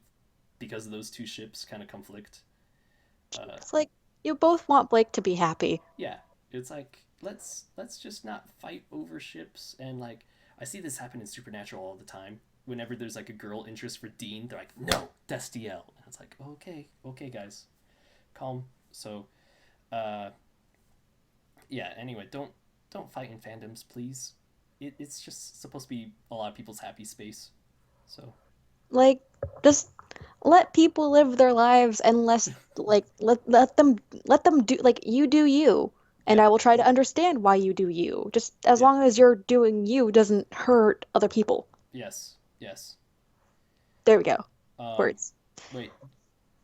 because of those two ships kind of conflict. Uh, It's like you both want Blake to be happy. yeah, it's like let's just not fight over ships and like I see this happen in Supernatural all the time. Whenever there's like a girl interest for Dean, they're like, no, Destiel. And it's like, okay, okay, guys, calm. So, uh, yeah. Anyway, don't fight in fandoms, please. It's just supposed to be a lot of people's happy space. So Like just let people live their lives and let them do like you do you. And Yeah. I will try to understand why you do you. Just as Yeah. long as you're doing you doesn't hurt other people. Yes. Yes. There we go. Um, Words. wait,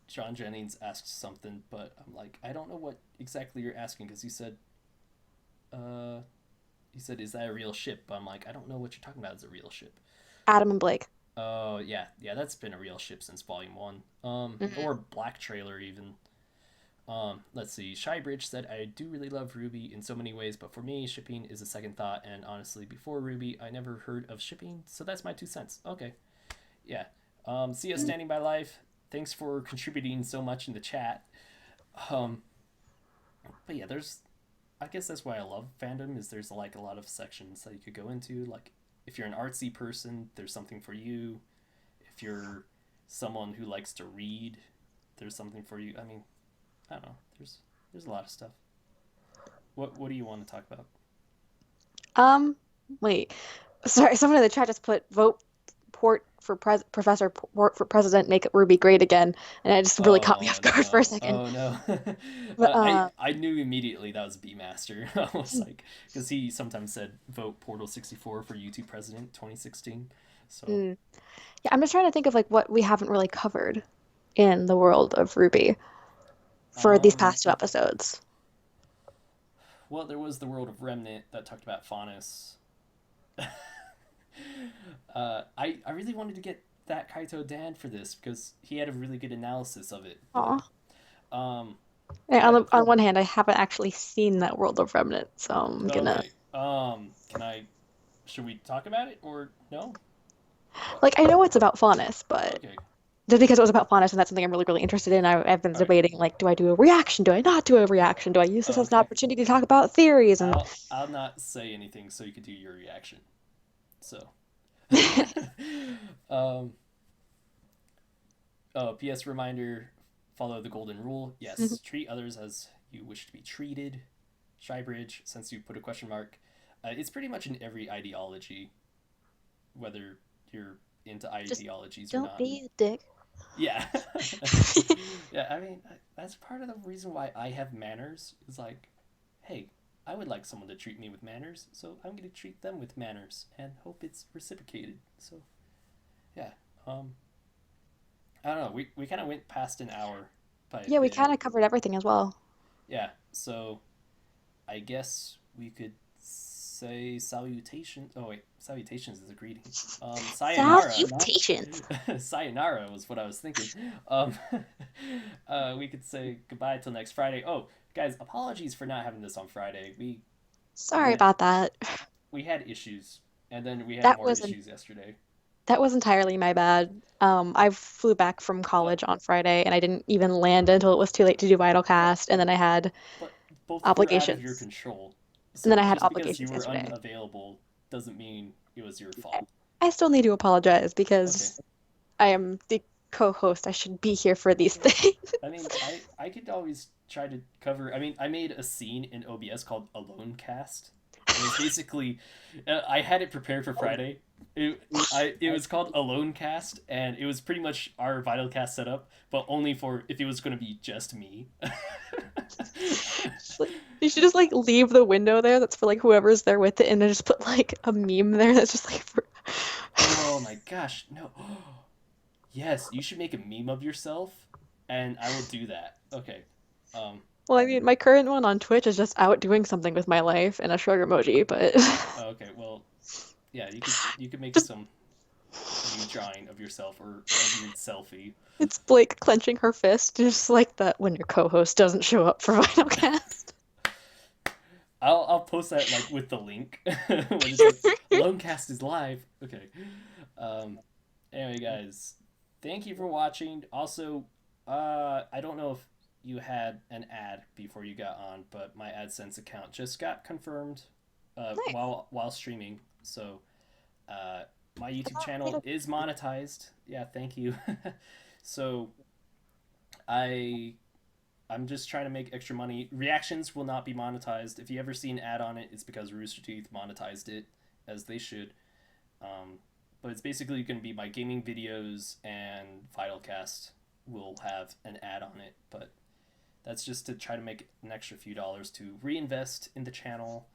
John Jennings asked something, but I'm like, I don't know what exactly you're asking because uh, he said, is that a real ship? But I'm like, I don't know what you're talking about as a real ship. Adam and Blake. Oh yeah, yeah, that's been a real ship since Volume One. Mhm. Or Black Trailer even. Let's see. Shybridge said, I do really love Ruby in so many ways, but for me, shipping is a second thought, and honestly, before Ruby, I never heard of shipping, so that's my 2 cents. Okay, yeah. See us standing by life. Thanks for contributing so much in the chat. Um, but yeah, I guess that's why I love fandom is there's like a lot of sections that you could go into. Like if you're an artsy person, there's something for you. If you're someone who likes to read, there's something for you. I mean, I don't know. There's a lot of stuff. What do you want to talk about? Um, Wait. Sorry, someone in the chat just put vote port for Professor Port for president, make Ruby great again, and it just really caught me Oh off guard for a no! second. Oh no! But I knew immediately that was B Master. I was like, because he sometimes said vote Portal 64 for YouTube President 2016. So mm, yeah, I'm just trying to think of like what we haven't really covered in the world of Ruby for these um, past two episodes. well, there was the world of Remnant that talked about Faunus. I really wanted to get that Kaito Dan for this because he had a really good analysis of it. But Aw. um, Yeah, yeah. on one hand, I haven't actually seen that World of Remnant, so I'm gonna Okay. Can I? Should we talk about it or no? like I know it's about Faunus, but Okay. just because it was about Faunus and that's something I'm really, really interested in, I've been All right. debating like, do I do a reaction? Do I not do a reaction? Do I use this as an Okay. opportunity to talk about theories? And I'll not say anything so you could do your reaction. So. um. Oh, PS reminder: follow the golden rule. Yes, treat others as you wish to be treated. Shybridge, since you put a question mark, it's pretty much in every ideology, whether you're into just ideologies or don't not. be a dick. Yeah. Yeah, I mean, that's part of the reason why I have manners. Is like, hey, I would like someone to treat me with manners, so I'm going to treat them with manners and hope it's reciprocated. So, yeah. Um, I don't know. We kind of went past an hour by a Yeah, we bit. kind of covered everything as well. Yeah, so I guess we could say salutation. Oh wait, salutations is a greeting. Sayonara. Salutations. Sayonara was what I was thinking. We could say goodbye till next Friday. Oh, guys, apologies for not having this on Friday. Sorry Had about that. we had issues, and then we had That more wasn't issues yesterday. that was entirely my bad. I flew back from Uh, college on Friday and I didn't even land until it was too late to do but VYTALCast, and then I had but both were out of your obligations. control. And then So I had just because you obligations were yesterday. unavailable doesn't mean it was your fault. I still need to apologize Okay. because I am the co-host. I should be here for these things. I mean, I could always try to cover. I mean, I made a scene in OBS called Alone Cast. It was basically, I had it prepared for Friday. It was called Alone Cast, and it was pretty much our VitalCast setup, but only for if it was going to be just me. You should just like leave the window there that's for like whoever's there with it and then just put like a meme there that's just like for... Oh my gosh, no. Yes, you should make a meme of yourself, and I will do that. Okay. Um, Well, I mean, my current one on Twitch is just out doing something with my life and a shrug emoji, but okay, well, yeah, you could make just some you drawing of yourself or a weird selfie. it's Blake clenching her fist, just like that when your co-host doesn't show up for VitalCast. I'll post that like with the link when it's like Lonecast is live. Okay. Um. Anyway, guys, thank you for watching. Also, I don't know if you had an ad before you got on, but my AdSense account just got confirmed Nice. while streaming. So, uh, my YouTube channel is monetized. Yeah, thank you. So I I'm just trying to make extra money. Reactions will not be monetized. If you ever see an ad on it, it's because Rooster Teeth monetized it, as they should. Um, But it's basically going to be my gaming videos, and VYTALCast will have an ad on it. But that's just to try to make an extra few dollars to reinvest in the channel.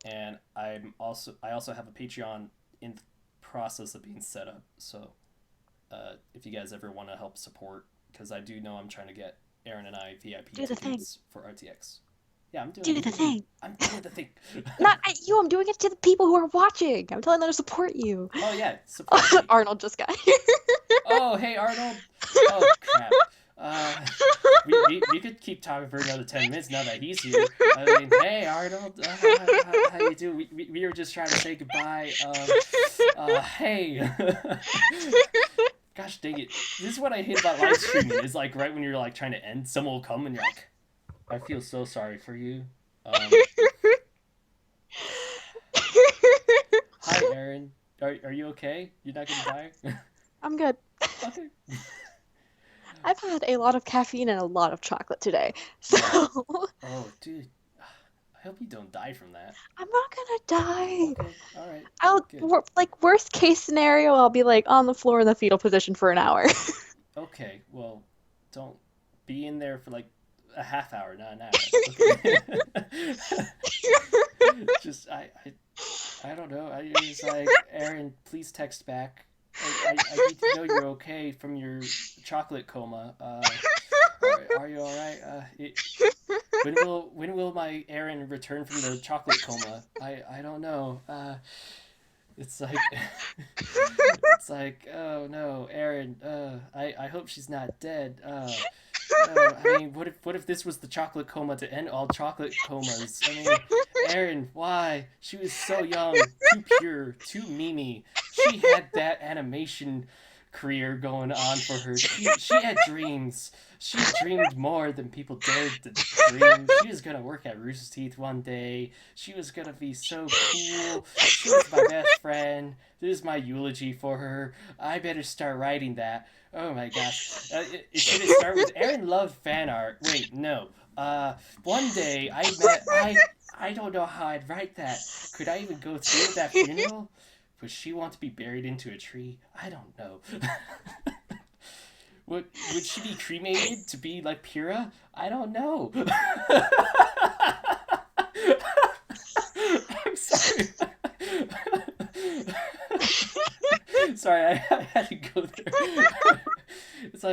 And I also have a Patreon in the process of being set up. So if you guys ever want to help support, because I do know I'm trying to get Arryn and I VIP tickets for RTX. Yeah, I'm doing the thing. I'm doing the thing. Not you. I'm doing it to the people who are watching. I'm telling them to support you. Oh yeah, support me. Arnold just got here. Oh hey Arnold. Oh crap. We could keep talking for another 10 minutes now that he's here. I mean, hey Arnold, how you doing? We were just trying to say goodbye. Hey. Gosh dang it! This is what I hate about live streaming. Is like right when you're like trying to end, someone will come and you're like, I feel so sorry for you. Hi Arryn. Are you okay? You're not gonna die? I'm good. Okay. I've had a lot of caffeine and a lot of chocolate today, so Oh, dude. I hope you don't die from that. I'm not gonna die. Okay, all right. I'll Good. like worst case scenario, I'll be like on the floor in the fetal position for an hour. Okay, well, don't be in there for like a half hour, not an hour. Okay. Just I don't know. I was like, Arryn, please text back. I need to know you're okay from your chocolate coma. Are you all right? When will my Arryn return from the chocolate coma? I don't know. It's like it's like, oh no, Arryn. I hope she's not dead. I mean, what if this was the chocolate coma to end all chocolate comas? I mean, Arryn, why? She was so young, too pure, too memey. She had that animation career going on for her. She had dreams. She dreamed more than people dared to dream. She was gonna work at Rooster Teeth one day. She was gonna be so cool. She was my best friend. This is my eulogy for her. I better start writing that. Oh my gosh. Should it start with Arryn loved fan art? Wait, no. One day I don't know how I'd write that. Could I even go through with that funeral? Would she want to be buried into a tree? I don't know. Would she be cremated to be like Pyrrha? I don't know. I'm sorry. Sorry, I had to go there. It's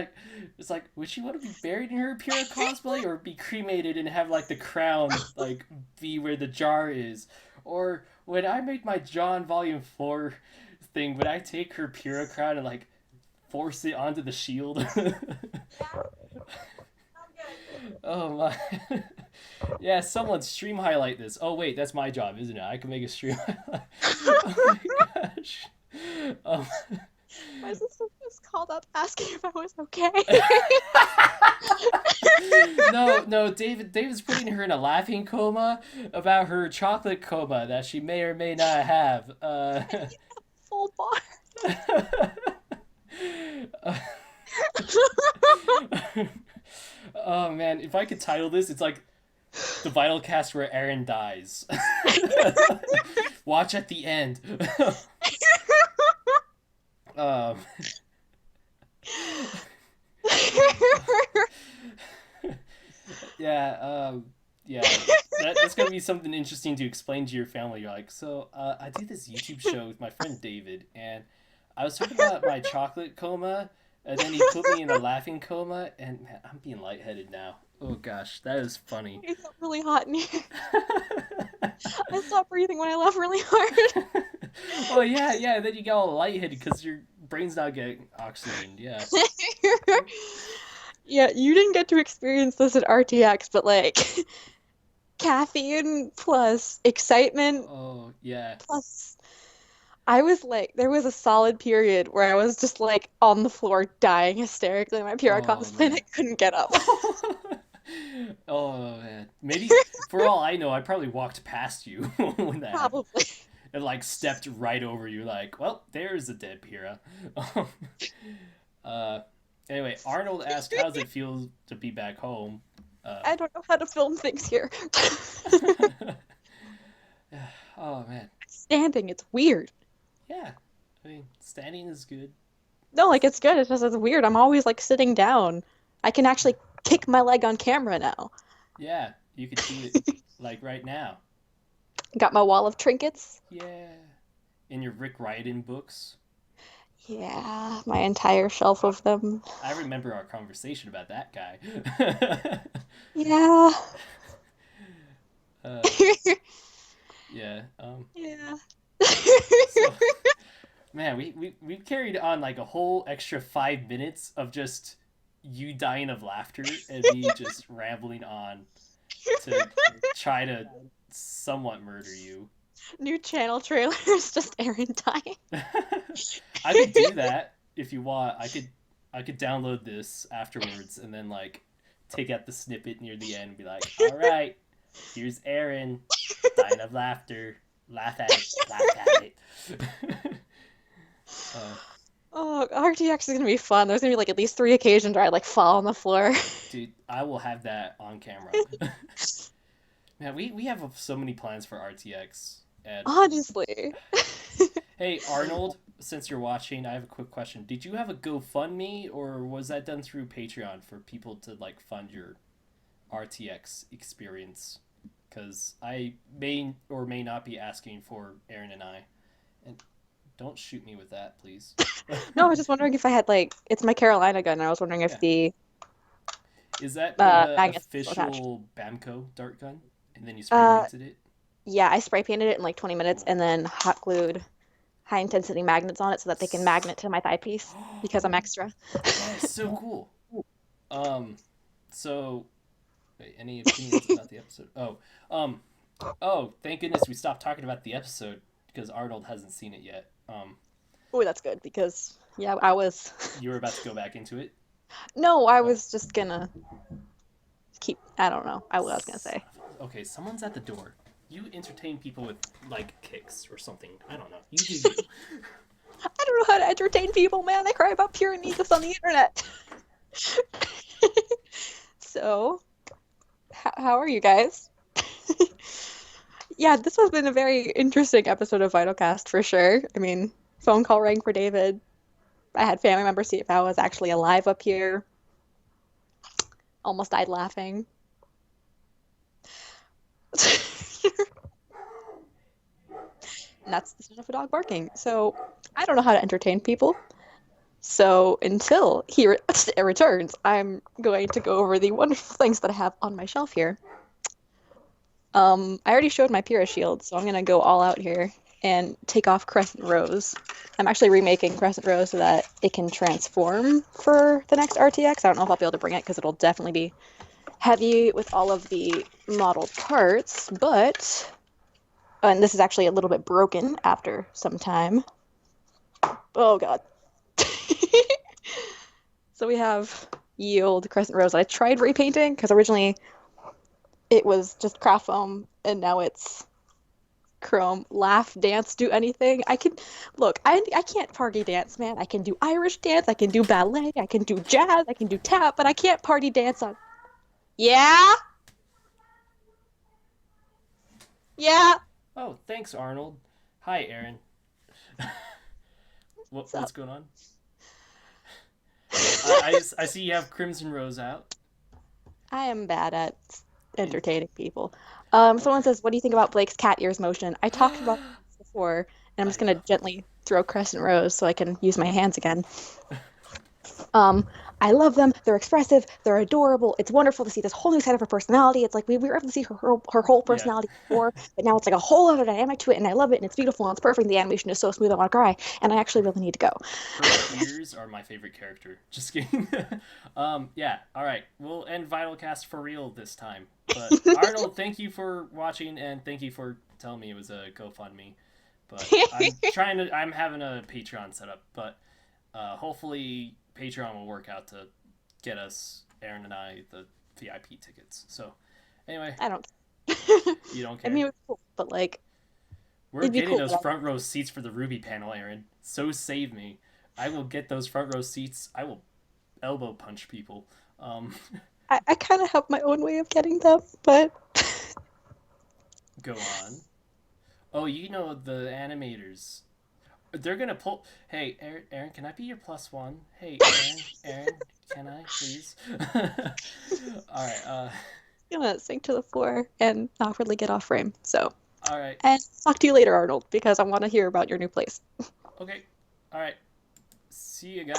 like, would she want to be buried in her Pyrrha cosplay, or be cremated and have like the crown like be where the jar is? Or when I make my John Volume 4 thing, would I take her Pyrrha crown and like force it onto the shield? Oh my. Yeah, someone stream highlight this. Oh wait, that's my job, isn't it? I can make a stream highlight. Oh my gosh. My sister just called up asking if I was okay. No, David's putting her in a laughing coma about her chocolate coma that she may or may not have. Full bar. Oh man, if I could title this, it's like the VYTALCast where Arryn dies. Watch at the end. um, yeah, that's gonna be something interesting to explain to your family. You're like, so I do this YouTube show with my friend David, and I was talking about my chocolate coma, and then he put me in a laughing coma, and man, I'm being lightheaded now. Oh gosh, that is funny. It got really hot in here. I stopped breathing when I laughed really hard. Oh yeah, then you get all lightheaded because your brain's not getting oxygened, yeah. Yeah, you didn't get to experience this at RTX, but like caffeine plus excitement Oh, yeah. plus I was like, there was a solid period where I was just like on the floor dying hysterically in my PR Oh, cosplay and man. I couldn't get up. Oh, man. Maybe, for all I know, I probably walked past you when that happened. Probably. And, like, stepped right over you, like, well, there's a dead Pyrrha. uh, anyway, Arnold asked, how does it feel to be back home? I don't know how to film things here. Oh, man. Standing, it's weird. Yeah. I mean, Standing is good. No, like it's good. It's just it's weird. I'm always like sitting down. I can actually kick my leg on camera now. Yeah, you could do it like right now. Got my wall of trinkets. Yeah. In your Rick Riordan books. Yeah, my entire shelf of them. I remember our conversation about that guy. Yeah. uh, yeah. Yeah. So, man, we carried on like a whole extra 5 minutes of just you dying of laughter and me just rambling on to try to somewhat murder you. New channel trailers, just Arryn dying. I could do that if you want. I could download this afterwards and then like take out the snippet near the end and be like, all right, here's Arryn dying of laughter. Laugh at it. Laugh at it. uh, Oh, RTX is gonna be fun. There's gonna be like at least 3 occasions where I like fall on the floor. dude, I will have that on camera. Man, we have so many plans for RTX. And Honestly. hey, Arnold, since you're watching, I have a quick question. Did you have a GoFundMe or was that done through Patreon for people to like fund your RTX experience? Because I may or may not be asking for Arryn and I. And don't shoot me with that, please. No, I was just wondering if I had like it's my Carolina gun. I was wondering if Yeah. the Is that the magnets still attached. official Bamco dart gun? And then you spray painted it? Yeah, I spray painted it in like 20 minutes and then hot glued high intensity magnets on it so that they can magnet to my thigh piece because I'm extra. That is so cool. So wait, any opinions about the episode? Oh, thank goodness we stopped talking about the episode because Arnold hasn't seen it yet. Oh, that's good because yeah, I was You were about to go back into it. no, I was just gonna keep. I don't know. I was gonna say. Okay, someone's at the door. You entertain people with like kicks or something. I don't know. You do you. I don't know how to entertain people, man. I cry about pure needless on the internet. So, how are you guys? Yeah, this has been a very interesting episode of VYTALCast for sure. I mean, phone call rang for David. I had family members see if I was actually alive up here. Almost died laughing. And that's the sound of a dog barking. So I don't know how to entertain people. So until he returns, I'm going to go over the wonderful things that I have on my shelf here. I already showed my Pyrrha shield, so I'm gonna go all out here and take off Crescent Rose. I'm actually remaking Crescent Rose so that it can transform for the next RTX. I don't know if I'll be able to bring it because it'll definitely be heavy with all of the modeled parts, but and this is actually a little bit broken after some time. Oh god. So we have Yield Crescent Rose. I tried repainting because originally it was just craft foam and now it's chrome. Laugh, dance, do anything. I can look, I can't party dance, man. I can do Irish dance, I can do ballet, I can do jazz, I can do tap, but I can't party dance on. Yeah? Yeah. Oh, thanks, Arnold. Hi, Arryn. What's going on? I see you have Crimson Rose out. I am bad at entertaining people. Someone says, "What do you think about Blake's cat ears motion?" I talked about this before, and I'm just gonna gently throw Crescent Rose so I can use my hands again. I love them. They're expressive. They're adorable. It's wonderful to see this whole new side of her personality. It's like we were able to see her whole personality before, but now it's like a whole other dynamic to it, and I love it, and it's beautiful, and it's perfect. The animation is so smooth, I want to cry, and I actually really need to go. Her ears are my favorite character. Just kidding. Yeah, all right. We'll end VYTALCast for real this time. But Arnold, thank you for watching, and thank you for telling me it was a GoFundMe. But I'm having a Patreon set up, but hopefully Patreon will work out to get us, Arryn and I, the VIP tickets. So, anyway. I don't. You don't care? I mean, it's cool, but like. We're getting those front row seats for the Ruby panel, Arryn. So save me. I will get those front row seats. I will elbow punch people. I kind of have my own way of getting them, but. Go on. Oh, you know the animators. They're gonna pull. Hey, Aaron, can I be your +1? Hey, Aaron, can I please? All right. I'm gonna sink to the floor and awkwardly get off frame. So, All right. and talk to you later, Arnold, because I want to hear about your new place. Okay. All right. See you guys.